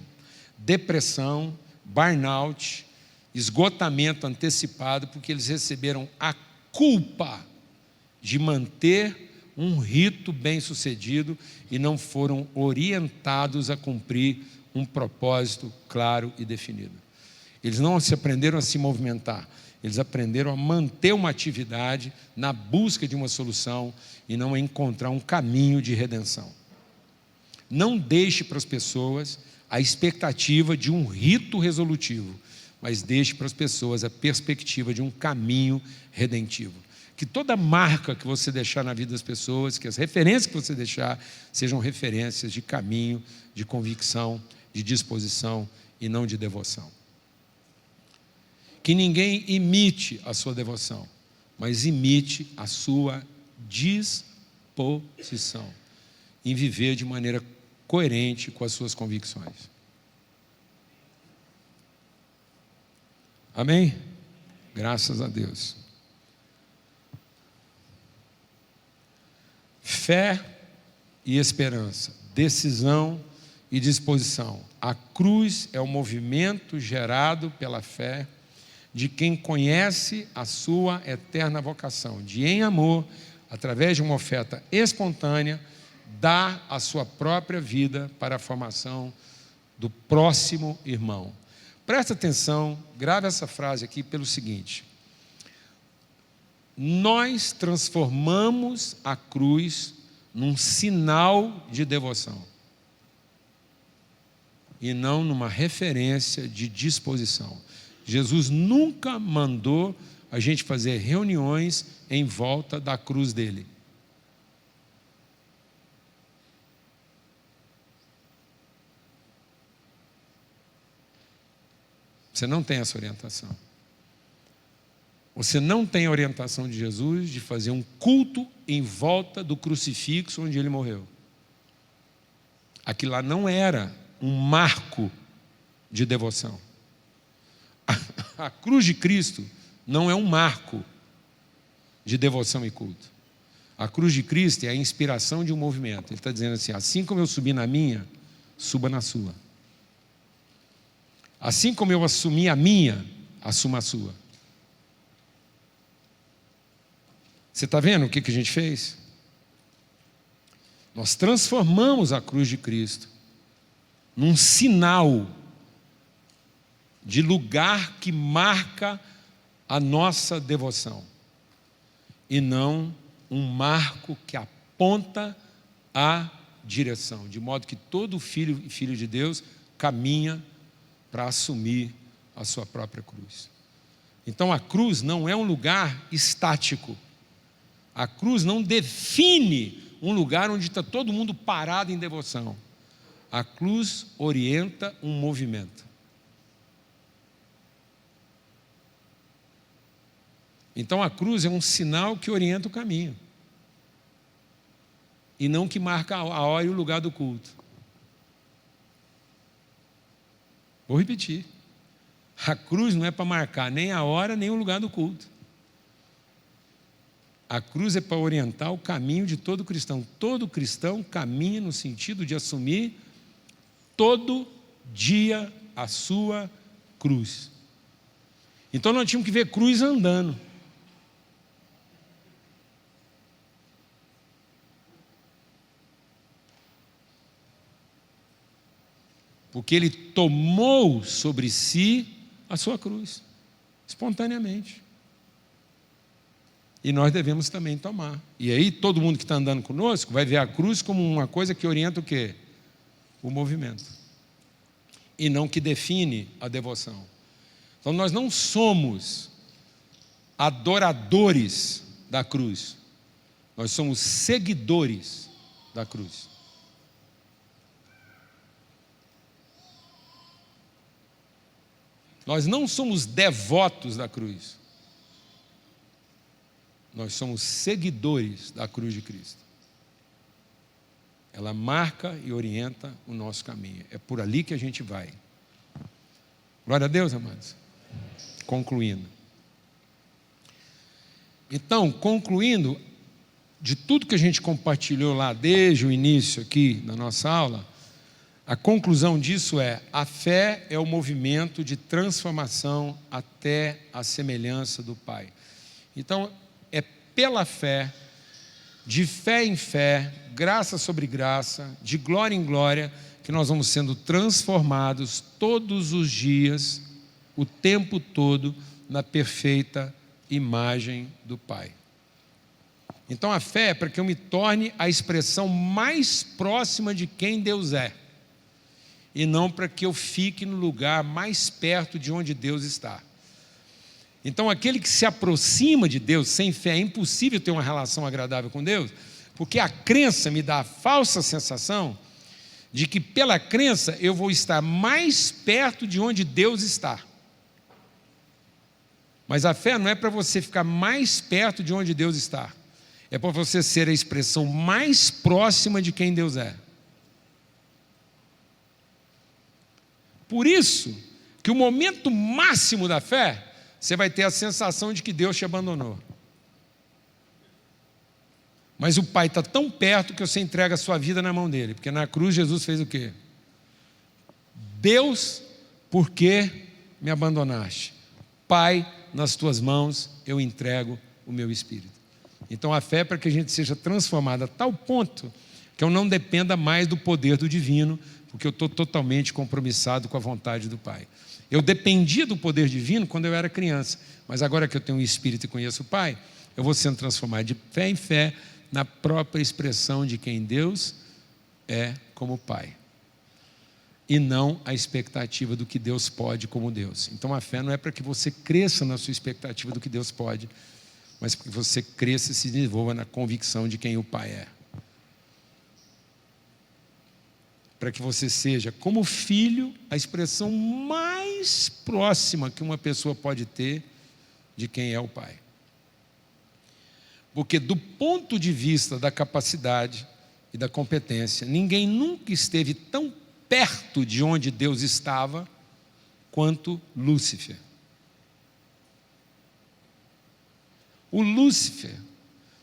depressão, burnout, esgotamento antecipado, porque eles receberam a culpa de manter um rito bem-sucedido e não foram orientados a cumprir um propósito claro e definido. Eles não se aprenderam a se movimentar, eles aprenderam a manter uma atividade na busca de uma solução e não a encontrar um caminho de redenção. Não deixe para as pessoas a expectativa de um rito resolutivo, mas deixe para as pessoas a perspectiva de um caminho redentivo. Que toda marca que você deixar na vida das pessoas, que as referências que você deixar, sejam referências de caminho, de convicção, de disposição e não de devoção. Que ninguém imite a sua devoção, mas imite a sua disposição em viver de maneira coerente com as suas convicções. Amém? Graças a Deus. Fé e esperança, decisão e disposição. A cruz é o movimento gerado pela fé de quem conhece a sua eterna vocação, de em amor, através de uma oferta espontânea, dar a sua própria vida para a formação do próximo irmão. Presta atenção, grave essa frase aqui pelo seguinte: nós transformamos a cruz num sinal de devoção e não numa referência de disposição. Jesus nunca mandou a gente fazer reuniões em volta da cruz dele. Você não tem essa orientação. Você não tem a orientação de Jesus de fazer um culto em volta do crucifixo onde ele morreu. Aquilo lá não era um marco de devoção. A cruz de Cristo não é um marco de devoção e culto. A cruz de Cristo é a inspiração de um movimento. Ele está dizendo assim: assim como eu subi na minha, suba na sua. Assim como eu assumi a minha, assuma a sua. Você está vendo o que a gente fez? Nós transformamos a cruz de Cristo num sinal de lugar que marca a nossa devoção e não um marco que aponta a direção, de modo que todo filho e filha de Deus caminha para assumir a sua própria cruz. Então a cruz não é um lugar estático. A cruz não define um lugar onde está todo mundo parado em devoção. A cruz orienta um movimento. Então a cruz é um sinal que orienta o caminho. E não que marca a hora e o lugar do culto. Vou repetir. A cruz não é para marcar nem a hora, nem o lugar do culto. A cruz é para orientar o caminho de todo cristão. Todo cristão caminha no sentido de assumir todo dia a sua cruz. Então nós tínhamos que ver cruz andando. Porque ele tomou sobre si a sua cruz, espontaneamente. E nós devemos também tomar. E aí todo mundo que está andando conosco vai ver a cruz como uma coisa que orienta o quê? O movimento. E não que define a devoção. Então nós não somos adoradores da cruz. Nós somos seguidores da cruz. Nós não somos devotos da cruz. Nós somos seguidores da cruz de Cristo. Ela marca e orienta o nosso caminho. É por ali que a gente vai. Glória a Deus, amados. Concluindo. Então, concluindo, de tudo que a gente compartilhou lá desde o início aqui da nossa aula, a conclusão disso é: a fé é o movimento de transformação até a semelhança do Pai. Então, é pela fé, de fé em fé, graça sobre graça, de glória em glória, que nós vamos sendo transformados todos os dias, o tempo todo, na perfeita imagem do Pai. Então, a fé é para que eu me torne a expressão mais próxima de quem Deus é. E não para que eu fique no lugar mais perto de onde Deus está. Então, aquele que se aproxima de Deus sem fé, é impossível ter uma relação agradável com Deus, porque a crença me dá a falsa sensação de que pela crença eu vou estar mais perto de onde Deus está. Mas a fé não é para você ficar mais perto de onde Deus está. É para você ser a expressão mais próxima de quem Deus é. Por isso que o momento máximo da fé, você vai ter a sensação de que Deus te abandonou. Mas o Pai está tão perto que você entrega a sua vida na mão dele. Porque na cruz Jesus fez o quê? Deus, por que me abandonaste? Pai, nas tuas mãos eu entrego o meu espírito. Então a fé é para que a gente seja transformada a tal ponto que eu não dependa mais do poder do divino, porque eu estou totalmente compromissado com a vontade do Pai. Eu dependia do poder divino quando eu era criança, mas agora que eu tenho um espírito e conheço o Pai, eu vou sendo transformado de fé em fé na própria expressão de quem Deus é como Pai. E não a expectativa do que Deus pode como Deus. Então a fé não é para que você cresça na sua expectativa do que Deus pode, mas para que você cresça e se desenvolva na convicção de quem o Pai é. Para que você seja, como filho, a expressão mais próxima que uma pessoa pode ter de quem é o Pai. Porque do ponto de vista da capacidade e da competência, ninguém nunca esteve tão perto de onde Deus estava quanto Lúcifer. O Lúcifer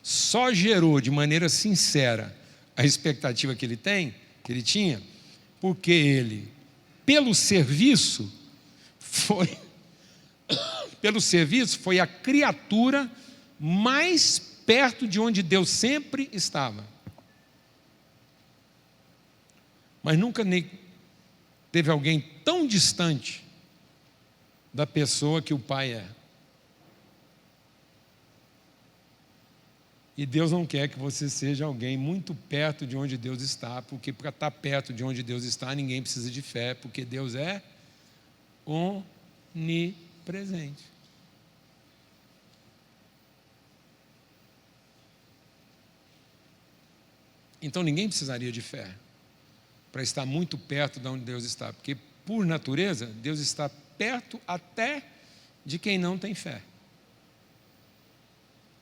só gerou de maneira sincera a expectativa que ele tinha, porque ele, pelo serviço, foi a criatura mais perto de onde Deus sempre estava. Mas nunca teve alguém tão distante da pessoa que o Pai é. E Deus não quer que você seja alguém muito perto de onde Deus está, porque para estar perto de onde Deus está, ninguém precisa de fé, porque Deus é onipresente. Então ninguém precisaria de fé para estar muito perto de onde Deus está, porque por natureza Deus está perto até de quem não tem fé.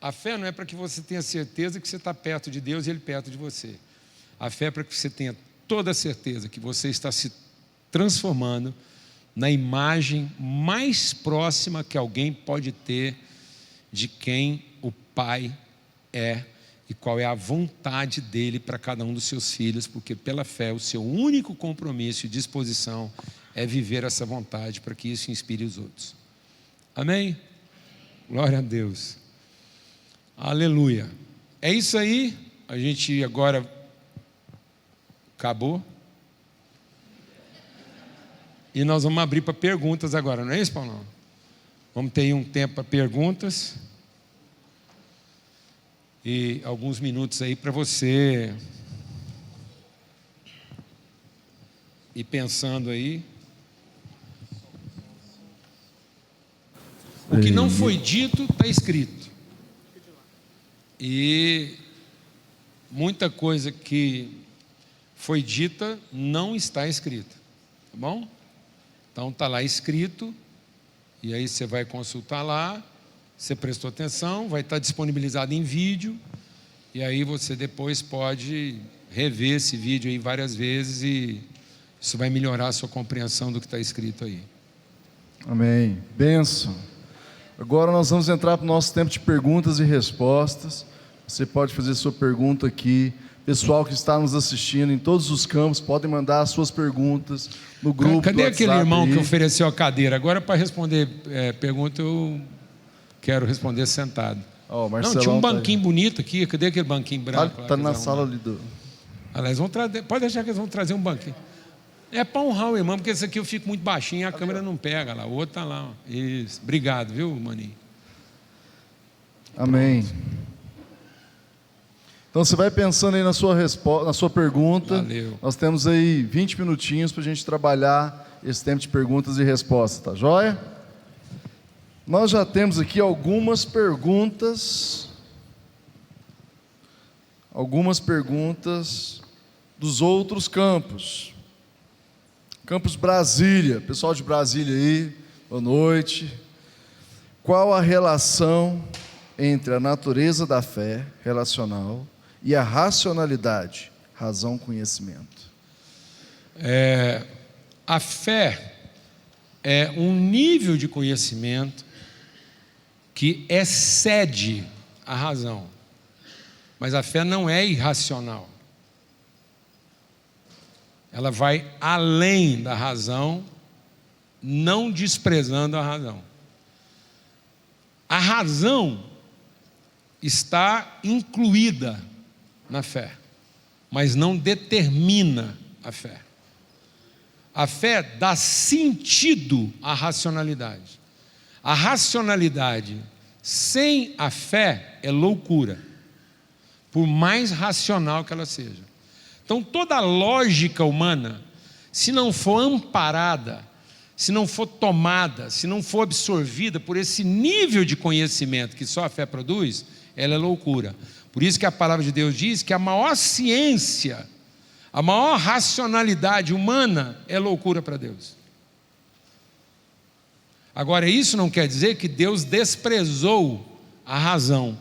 A fé não é para que você tenha certeza que você está perto de Deus e Ele perto de você. A fé é para que você tenha toda a certeza que você está se transformando na imagem mais próxima que alguém pode ter de quem o Pai é e qual é a vontade dele para cada um dos seus filhos, porque pela fé o seu único compromisso e disposição é viver essa vontade para que isso inspire os outros. Amém? Glória a Deus. Aleluia. É isso aí. A gente agora acabou. E nós vamos abrir para perguntas agora, não é isso, Paulão? Vamos ter aí um tempo para perguntas. E alguns minutos aí para você ir pensando aí. O que não foi dito está escrito. E muita coisa que foi dita não está escrita, tá bom? Então está lá escrito, e aí você vai consultar lá, você prestou atenção, vai estar disponibilizado em vídeo, e aí você depois pode rever esse vídeo aí várias vezes, e isso vai melhorar a sua compreensão do que está escrito aí. Amém. Bênção. Agora nós vamos entrar para o nosso tempo de perguntas e respostas. Você pode fazer sua pergunta aqui. Pessoal que está nos assistindo em todos os campos, podem mandar as suas perguntas no grupo. Cadê do aquele WhatsApp irmão aí? que ofereceu a cadeira? Agora, para responder pergunta, eu quero responder sentado. Ó, Não, tinha um banquinho bonito aqui. Cadê aquele banquinho branco? Está na sala ali do... Aliás, pode deixar que eles vão trazer um banquinho. É para honrar o irmão, porque esse aqui eu fico muito baixinho e a câmera não pega lá. O outro está lá. Ó. Isso. Obrigado, viu, maninho? Amém. Então você vai pensando aí na sua resposta, na sua pergunta. Valeu. Nós temos aí 20 minutinhos para a gente trabalhar esse tempo de perguntas e respostas, tá joia? Nós já temos aqui algumas perguntas dos outros campos. Campus Brasília, pessoal de Brasília aí, boa noite. Qual a relação entre a natureza da fé relacional e a racionalidade, razão, conhecimento? A fé é um nível de conhecimento que excede a razão, mas a fé não é irracional. Ela vai além da razão, não desprezando a razão. A razão está incluída na fé, mas não determina a fé. A fé dá sentido à racionalidade. A racionalidade sem a fé é loucura, por mais racional que ela seja. Então, toda a lógica humana, se não for amparada, se não for tomada, se não for absorvida por esse nível de conhecimento que só a fé produz, ela é loucura. Por isso que a palavra de Deus diz que a maior ciência, a maior racionalidade humana é loucura para Deus. Agora, isso não quer dizer que Deus desprezou a razão,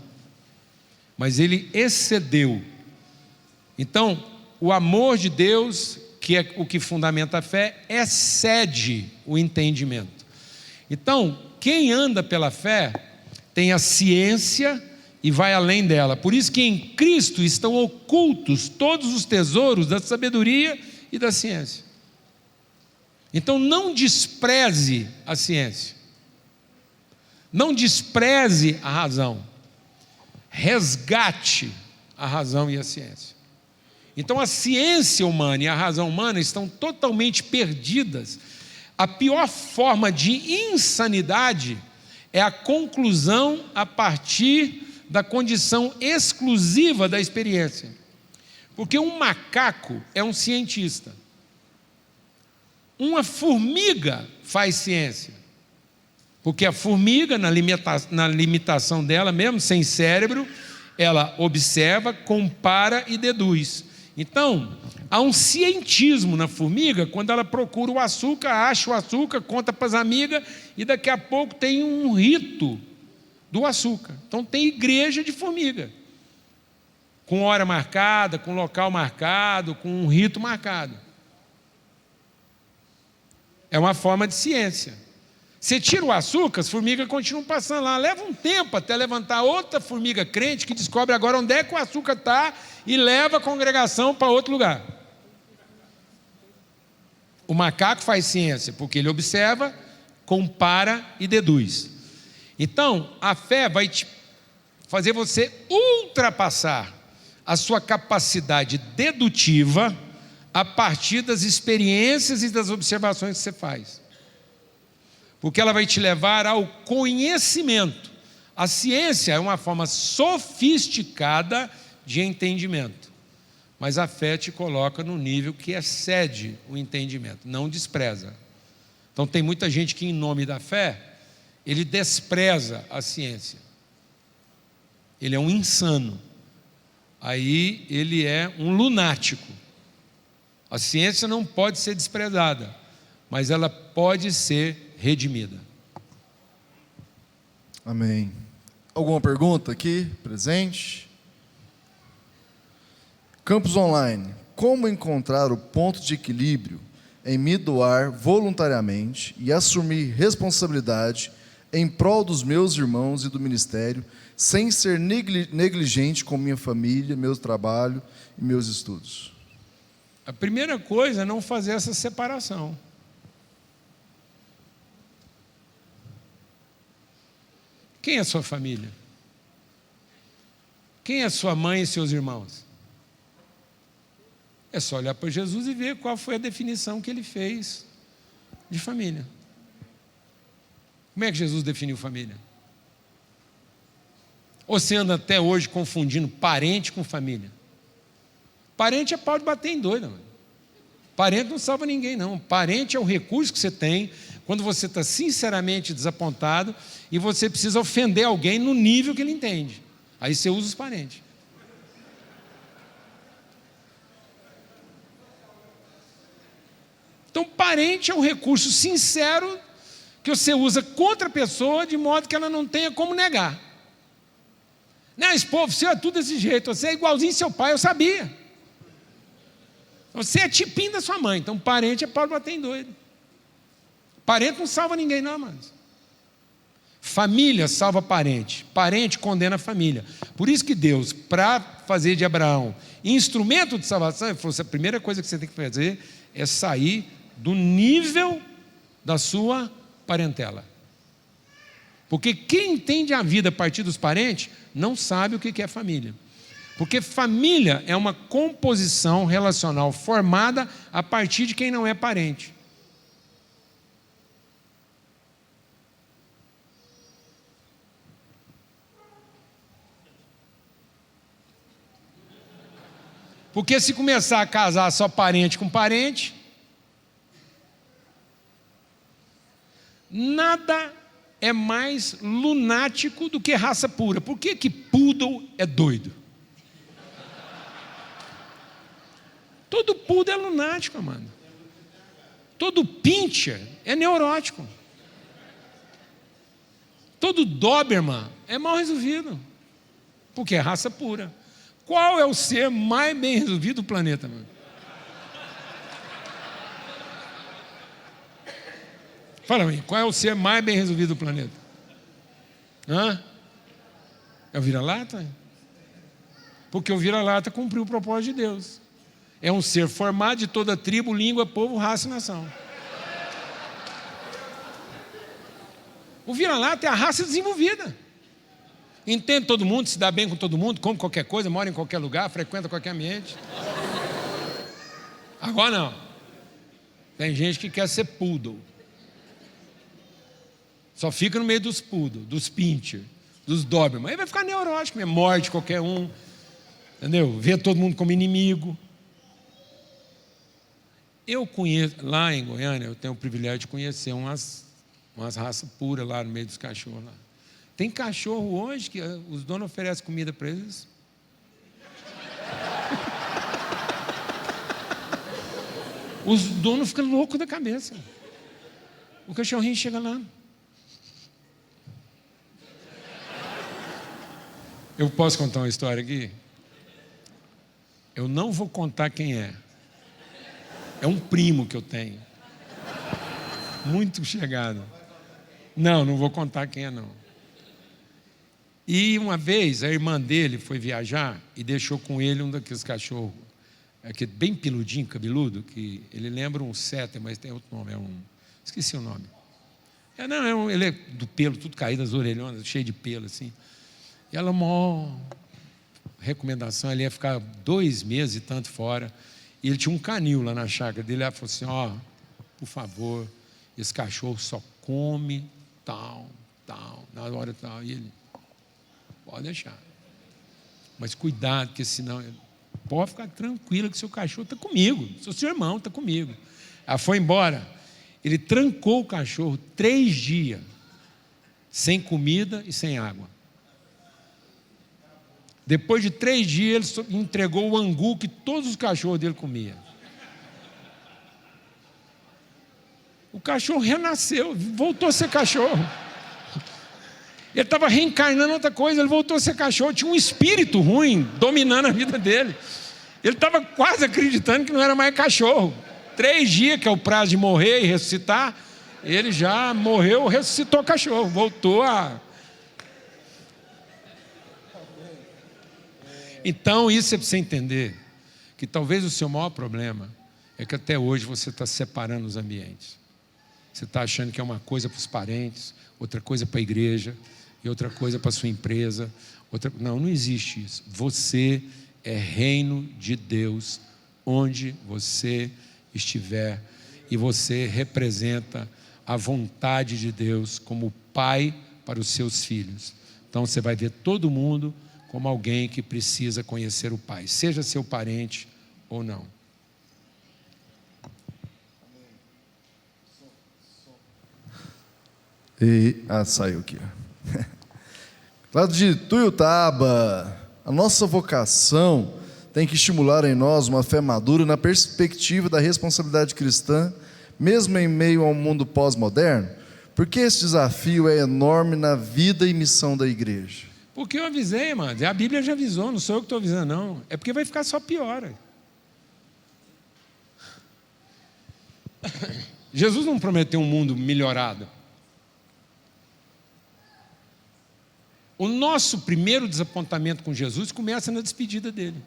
mas Ele excedeu. Então, o amor de Deus, que é o que fundamenta a fé, excede o entendimento. Então, quem anda pela fé tem a ciência e vai além dela. Por isso que em Cristo estão ocultos todos os tesouros da sabedoria e da ciência. Então não despreze a ciência, não despreze a razão, resgate a razão e a ciência. Então a ciência humana e a razão humana estão totalmente perdidas. A pior forma de insanidade é a conclusão a partir da condição exclusiva da experiência. Porque um macaco é um cientista. uma formiga faz ciência. Porque a formiga, na limitação dela mesmo, sem cérebro, ela observa, compara e deduz. Então, há um cientismo na formiga quando ela procura o açúcar, acha o açúcar, conta para as amigas e daqui a pouco tem um rito do açúcar. Então tem igreja de formiga, com hora marcada, com local marcado, com um rito marcado. É uma forma de ciência. Você tira o açúcar, as formigas continuam passando lá. Leva um tempo até levantar outra formiga crente que descobre agora onde é que o açúcar está e leva a congregação para outro lugar. O macaco faz ciência porque ele observa, compara e deduz. Então, a fé vai te fazer você ultrapassar a sua capacidade dedutiva a partir das experiências e das observações que você faz. Porque ela vai te levar ao conhecimento. A ciência é uma forma sofisticada de entendimento, mas a fé te coloca no nível que excede o entendimento, não despreza. Então tem muita gente que, em nome da fé, ele despreza a ciência. Ele é um insano. Aí ele é um lunático. A ciência não pode ser desprezada, mas ela pode ser redimida. Amém. Alguma pergunta aqui, presente? Campus Online. Como encontrar o ponto de equilíbrio em me doar voluntariamente e assumir responsabilidade em prol dos meus irmãos e do ministério, sem ser negligente com minha família, meu trabalho e meus estudos? A primeira coisa é não fazer essa separação. Quem é sua família? Quem é sua mãe e seus irmãos? É só olhar para Jesus e ver qual foi a definição que ele fez de família. Como é que Jesus definiu família? Ou você anda até hoje confundindo parente com família? Parente é pau de bater em doido. Mano. Parente não salva ninguém, não. Parente é o recurso que você tem quando você está sinceramente desapontado e você precisa ofender alguém no nível que ele entende. Aí você usa os parentes. Então, parente é um recurso sincero que você usa contra a pessoa de modo que ela não tenha como negar. Não, esse povo, você é tudo desse jeito, você é igualzinho seu pai, eu sabia. Você é tipinho da sua mãe, então parente é pau de bater em doido. Parente não salva ninguém, não, mas família salva parente, parente condena a família. Por isso que Deus, para fazer de Abraão instrumento de salvação, ele falou: a primeira coisa que você tem que fazer é sair do nível da sua parentela. Porque quem entende a vida a partir dos parentes não sabe o que é família. Porque família é uma composição relacional formada a partir de quem não é parente. Porque se começar a casar só parente com parente, nada é mais lunático do que raça pura. Por que que poodle é doido? Todo poodle é lunático, mano. Todo pincher é neurótico. Todo doberman é mal resolvido. Porque é raça pura. Qual é o ser mais bem resolvido do planeta, mano? Fala aí, qual é o ser mais bem resolvido do planeta? Hã? É o vira-lata? Porque o vira-lata cumpriu o propósito de Deus. É um ser formado de toda tribo, língua, povo, raça e nação. O vira-lata é a raça desenvolvida. Entende todo mundo, se dá bem com todo mundo, come qualquer coisa, mora em qualquer lugar, frequenta qualquer ambiente. Agora não. Tem gente que quer ser poodle. Só fica no meio dos poodle, dos pincher, dos doberman. Aí vai ficar neurótico, morde qualquer um. Entendeu? Vê todo mundo como inimigo. Eu conheço, lá em Goiânia, eu tenho o privilégio de conhecer umas raças puras lá no meio dos cachorros lá. Tem cachorro hoje que os donos oferecem comida para eles. Os donos ficam loucos da cabeça. O cachorrinho chega lá. Eu posso contar uma história aqui? Eu não vou contar quem é. É um primo que eu tenho. Muito chegado. Não vou contar quem é, não. E uma vez a irmã dele foi viajar e deixou com ele um daqueles cachorros, aquele bem peludinho, cabeludo, que ele lembra um setter, mas tem outro nome, esqueci o nome. Ele é do pelo, tudo caído, as orelhonas, cheio de pelo, assim. E ela, maior recomendação, ele ia ficar 2 meses e tanto fora. E ele tinha um canil lá na chácara dele. Ela falou assim, por favor, esse cachorro só come tal, na hora tal. E ele, pode deixar. Mas cuidado, porque senão... Pode ficar tranquila que seu cachorro está comigo. Seu irmão está comigo. Ela foi embora. Ele trancou o cachorro 3 dias, sem comida e sem água. Depois de 3 dias, ele entregou o angu que todos os cachorros dele comiam. O cachorro renasceu, voltou a ser cachorro. Ele estava reencarnando outra coisa, ele voltou a ser cachorro. Tinha um espírito ruim dominando a vida dele. Ele estava quase acreditando que não era mais cachorro. 3 dias, que é o prazo de morrer e ressuscitar, ele já morreu, ressuscitou cachorro, voltou a... Então, isso é para você entender, que talvez o seu maior problema é que até hoje você está separando os ambientes. Você está achando que é uma coisa para os parentes, outra coisa para a igreja, e outra coisa para a sua empresa. Não existe isso. Você é reino de Deus, onde você estiver, e você representa a vontade de Deus como pai para os seus filhos. Então, você vai ver todo mundo como alguém que precisa conhecer o Pai, seja seu parente ou não. Saiu aqui. Lá de Tuiutaba, a nossa vocação tem que estimular em nós uma fé madura na perspectiva da responsabilidade cristã, mesmo em meio ao mundo pós-moderno, porque esse desafio é enorme na vida e missão da igreja. Porque eu avisei, mano. A Bíblia já avisou, não sou eu que estou avisando, não. É porque vai ficar só pior. Jesus não prometeu um mundo melhorado. O nosso primeiro desapontamento com Jesus começa na despedida dele.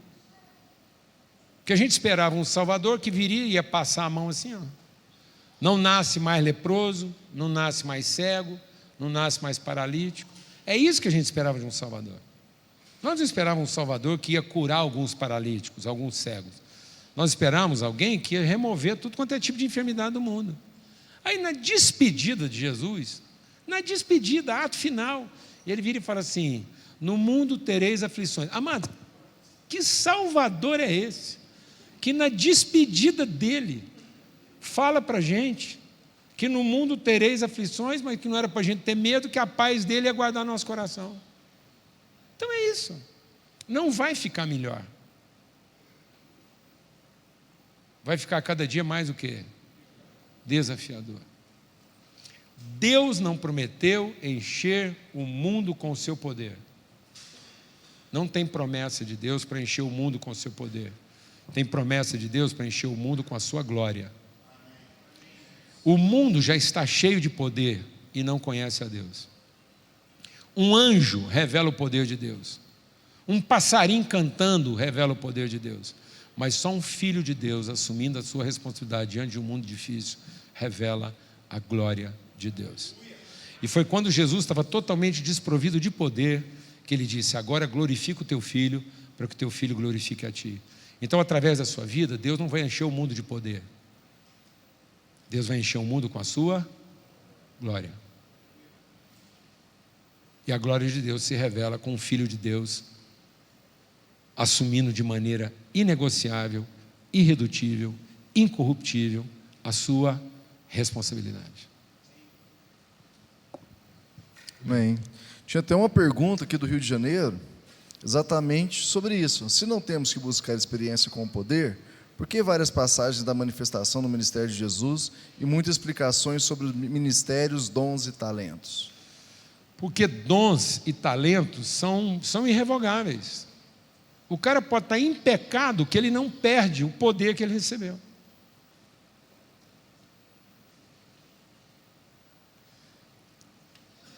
Porque a gente esperava um Salvador que viria e ia passar a mão assim, ó. Não nasce mais leproso, não nasce mais cego, não nasce mais paralítico. É isso que a gente esperava de um Salvador. Nós não esperávamos um Salvador que ia curar alguns paralíticos, alguns cegos. Nós esperávamos alguém que ia remover tudo quanto é tipo de enfermidade do mundo. Aí na despedida de Jesus, na despedida, ato final, ele vira e fala assim, no mundo tereis aflições. Amado, que Salvador é esse? Que na despedida dele, fala para a gente que no mundo tereis aflições, mas que não era para a gente ter medo, que a paz dele ia guardar nosso coração. Então é isso. Não vai ficar melhor. Vai ficar cada dia mais o quê? Desafiador. Deus não prometeu encher o mundo com o seu poder. Não tem promessa de Deus para encher o mundo com o seu poder. Tem promessa de Deus para encher o mundo com a sua glória. O mundo já está cheio de poder e não conhece a Deus. Um anjo revela o poder de Deus. Um passarinho cantando revela o poder de Deus. Mas só um filho de Deus, assumindo a sua responsabilidade diante de um mundo difícil, revela a glória de Deus. E foi quando Jesus estava totalmente desprovido de poder, que ele disse, agora glorifica o teu filho, para que o teu filho glorifique a ti. Então, através da sua vida, Deus não vai encher o mundo de poder. Deus vai encher o mundo com a sua glória. E a glória de Deus se revela com o Filho de Deus, assumindo de maneira inegociável, irredutível, incorruptível a sua responsabilidade. Amém. Tinha até uma pergunta aqui do Rio de Janeiro, exatamente sobre isso. Se não temos que buscar experiência com o poder, por que várias passagens da manifestação no ministério de Jesus e muitas explicações sobre os ministérios, dons e talentos? Porque dons e talentos são irrevogáveis. O cara pode estar em pecado que ele não perde o poder que ele recebeu.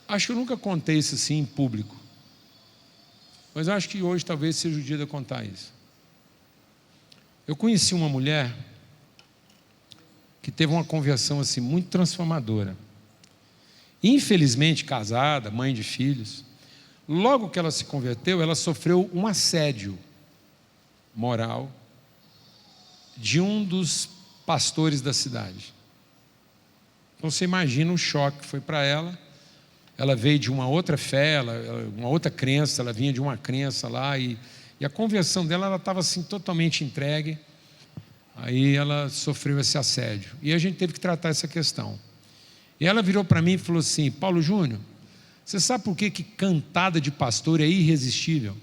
Acho que eu nunca contei isso assim em público, mas acho que hoje talvez seja o dia de eu contar isso. Eu conheci uma mulher que teve uma conversão assim muito transformadora. Infelizmente casada, mãe de filhos. Logo que ela se converteu, ela sofreu um assédio moral de um dos pastores da cidade. Então você imagina o choque que foi para ela. Ela veio de uma outra fé, uma outra crença, ela vinha de uma crença lá e a conversão dela, ela estava assim totalmente entregue. Aí ela sofreu esse assédio e a gente teve que tratar essa questão. E ela virou para mim e falou assim: Paulo Júnior, você sabe por que cantada de pastor é irresistível? Eu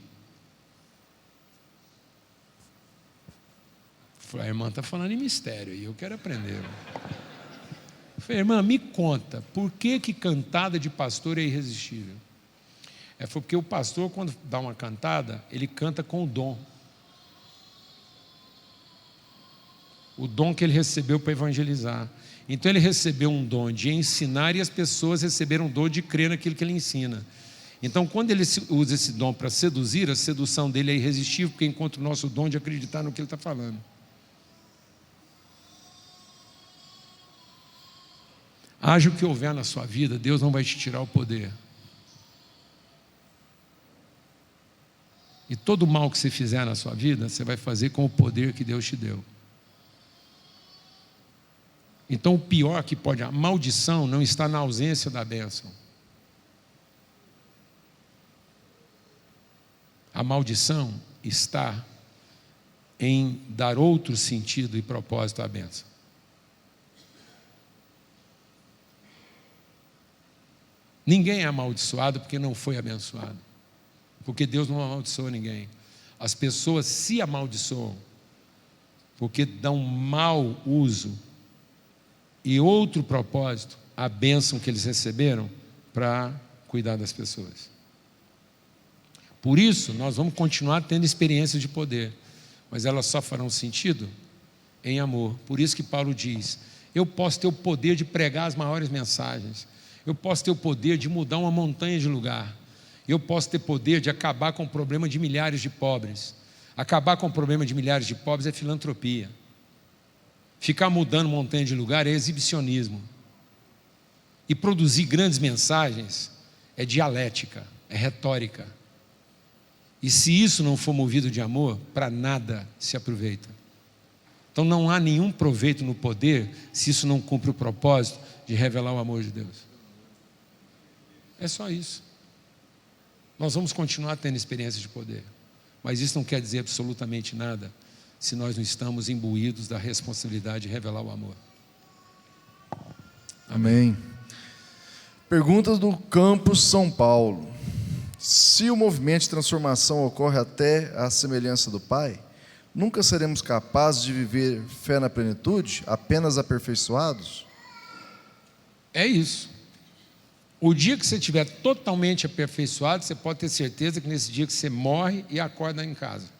falei: a irmã está falando em mistério e eu quero aprender. Eu falei: irmã, me conta, por que cantada de pastor é irresistível? Foi porque o pastor, quando dá uma cantada, ele canta com o dom. O dom que ele recebeu para evangelizar. Então ele recebeu um dom de ensinar e as pessoas receberam um dom de crer naquilo que ele ensina. Então quando ele usa esse dom para seduzir, a sedução dele é irresistível, porque encontra o nosso dom de acreditar no que ele está falando. Haja o que houver na sua vida, Deus não vai te tirar o poder. E todo mal que você fizer na sua vida, você vai fazer com o poder que Deus te deu. Então o pior que pode, a maldição não está na ausência da bênção. A maldição está em dar outro sentido e propósito à bênção. Ninguém é amaldiçoado porque não foi abençoado. Porque Deus não amaldiçoa ninguém. As pessoas se amaldiçoam porque dão mau uso e outro propósito à bênção que eles receberam para cuidar das pessoas. Por isso, nós vamos continuar tendo experiências de poder, mas elas só farão sentido em amor. Por isso que Paulo diz: eu posso ter o poder de pregar as maiores mensagens, eu posso ter o poder de mudar uma montanha de lugar, eu posso ter poder de acabar com o problema de milhares de pobres. Acabar com o problema de milhares de pobres é filantropia. Ficar mudando montanha de lugar é exibicionismo. E produzir grandes mensagens é dialética, é retórica. E se isso não for movido de amor, para nada se aproveita. Então não há nenhum proveito no poder se isso não cumpre o propósito de revelar o amor de Deus. É só isso. Nós vamos continuar tendo experiências de poder, mas isso não quer dizer absolutamente nada se nós não estamos imbuídos da responsabilidade de revelar o amor. Amém. Perguntas do Campus São Paulo. Se o movimento de transformação ocorre até a semelhança do Pai, nunca seremos capazes de viver fé na plenitude, apenas aperfeiçoados? É isso. O dia que você estiver totalmente aperfeiçoado, você pode ter certeza que nesse dia que você morre e acorda em casa.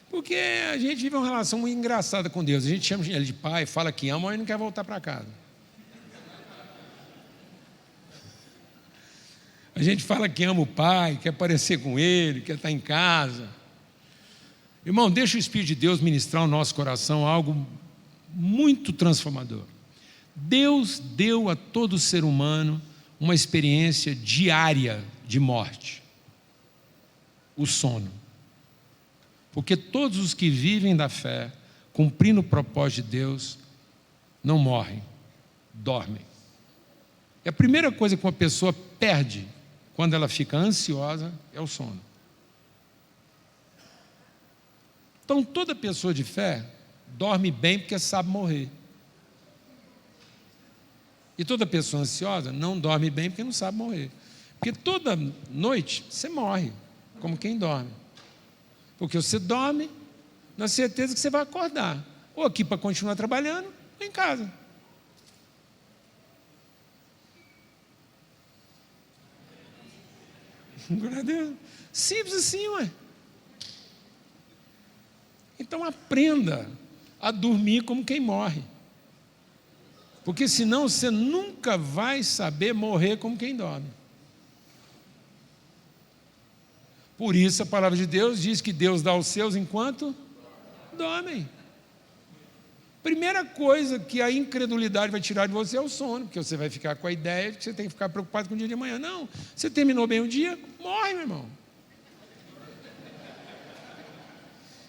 Porque a gente vive uma relação muito engraçada com Deus. A gente chama ele de pai, fala que ama, mas não quer voltar para casa. A gente fala que ama o pai, quer parecer com ele, quer estar em casa. Irmão, deixa o Espírito de Deus ministrar o nosso coração algo muito transformador. Deus deu a todo ser humano uma experiência diária de morte. O sono. Porque todos os que vivem da fé, cumprindo o propósito de Deus, não morrem, dormem. E a primeira coisa que uma pessoa perde quando ela fica ansiosa é o sono. Então, toda pessoa de fé dorme bem porque sabe morrer. E toda pessoa ansiosa não dorme bem porque não sabe morrer. Porque toda noite você morre, como quem dorme. Porque você dorme na certeza que você vai acordar. Ou aqui para continuar trabalhando, ou em casa. Glória a Deus. Simples assim, ué. Então aprenda a dormir como quem morre. Porque senão você nunca vai saber morrer como quem dorme. Por isso a palavra de Deus diz que Deus dá aos seus enquanto dormem. Primeira coisa que a incredulidade vai tirar de você é o sono, porque você vai ficar com a ideia de que você tem que ficar preocupado com o dia de amanhã. Não, você terminou bem o dia, morre, meu irmão.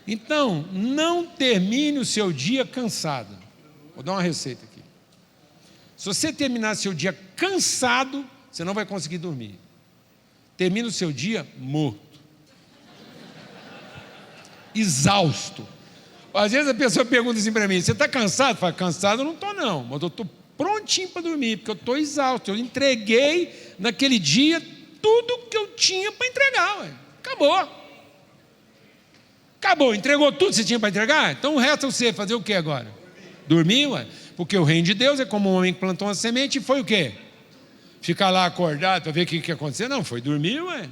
Então, não termine o seu dia cansado. Vou dar uma receita aqui. Se você terminar seu dia cansado, você não vai conseguir dormir. Termina o seu dia morto. Exausto. Às vezes a pessoa pergunta assim para mim, você está cansado? Eu falo, cansado eu não estou não, mas eu estou prontinho para dormir, porque eu estou exausto. Eu entreguei naquele dia tudo que eu tinha para entregar. Ué. Acabou, entregou tudo que você tinha para entregar? Então o resto é você fazer o que agora? Dormir, ué? Porque o reino de Deus é como um homem que plantou uma semente e foi o quê? Ficar lá acordado para ver o que ia acontecer? Não, foi dormir, ué.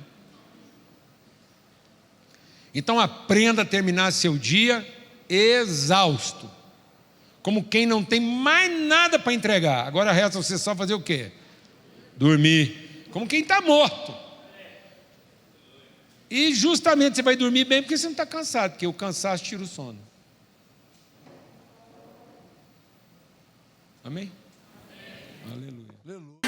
Então aprenda a terminar seu dia exausto, como quem não tem mais nada para entregar. Agora resta você só fazer o quê? Dormir, como quem está morto. E justamente você vai dormir bem porque você não está cansado, porque o cansaço tira o sono. Amém? Aleluia.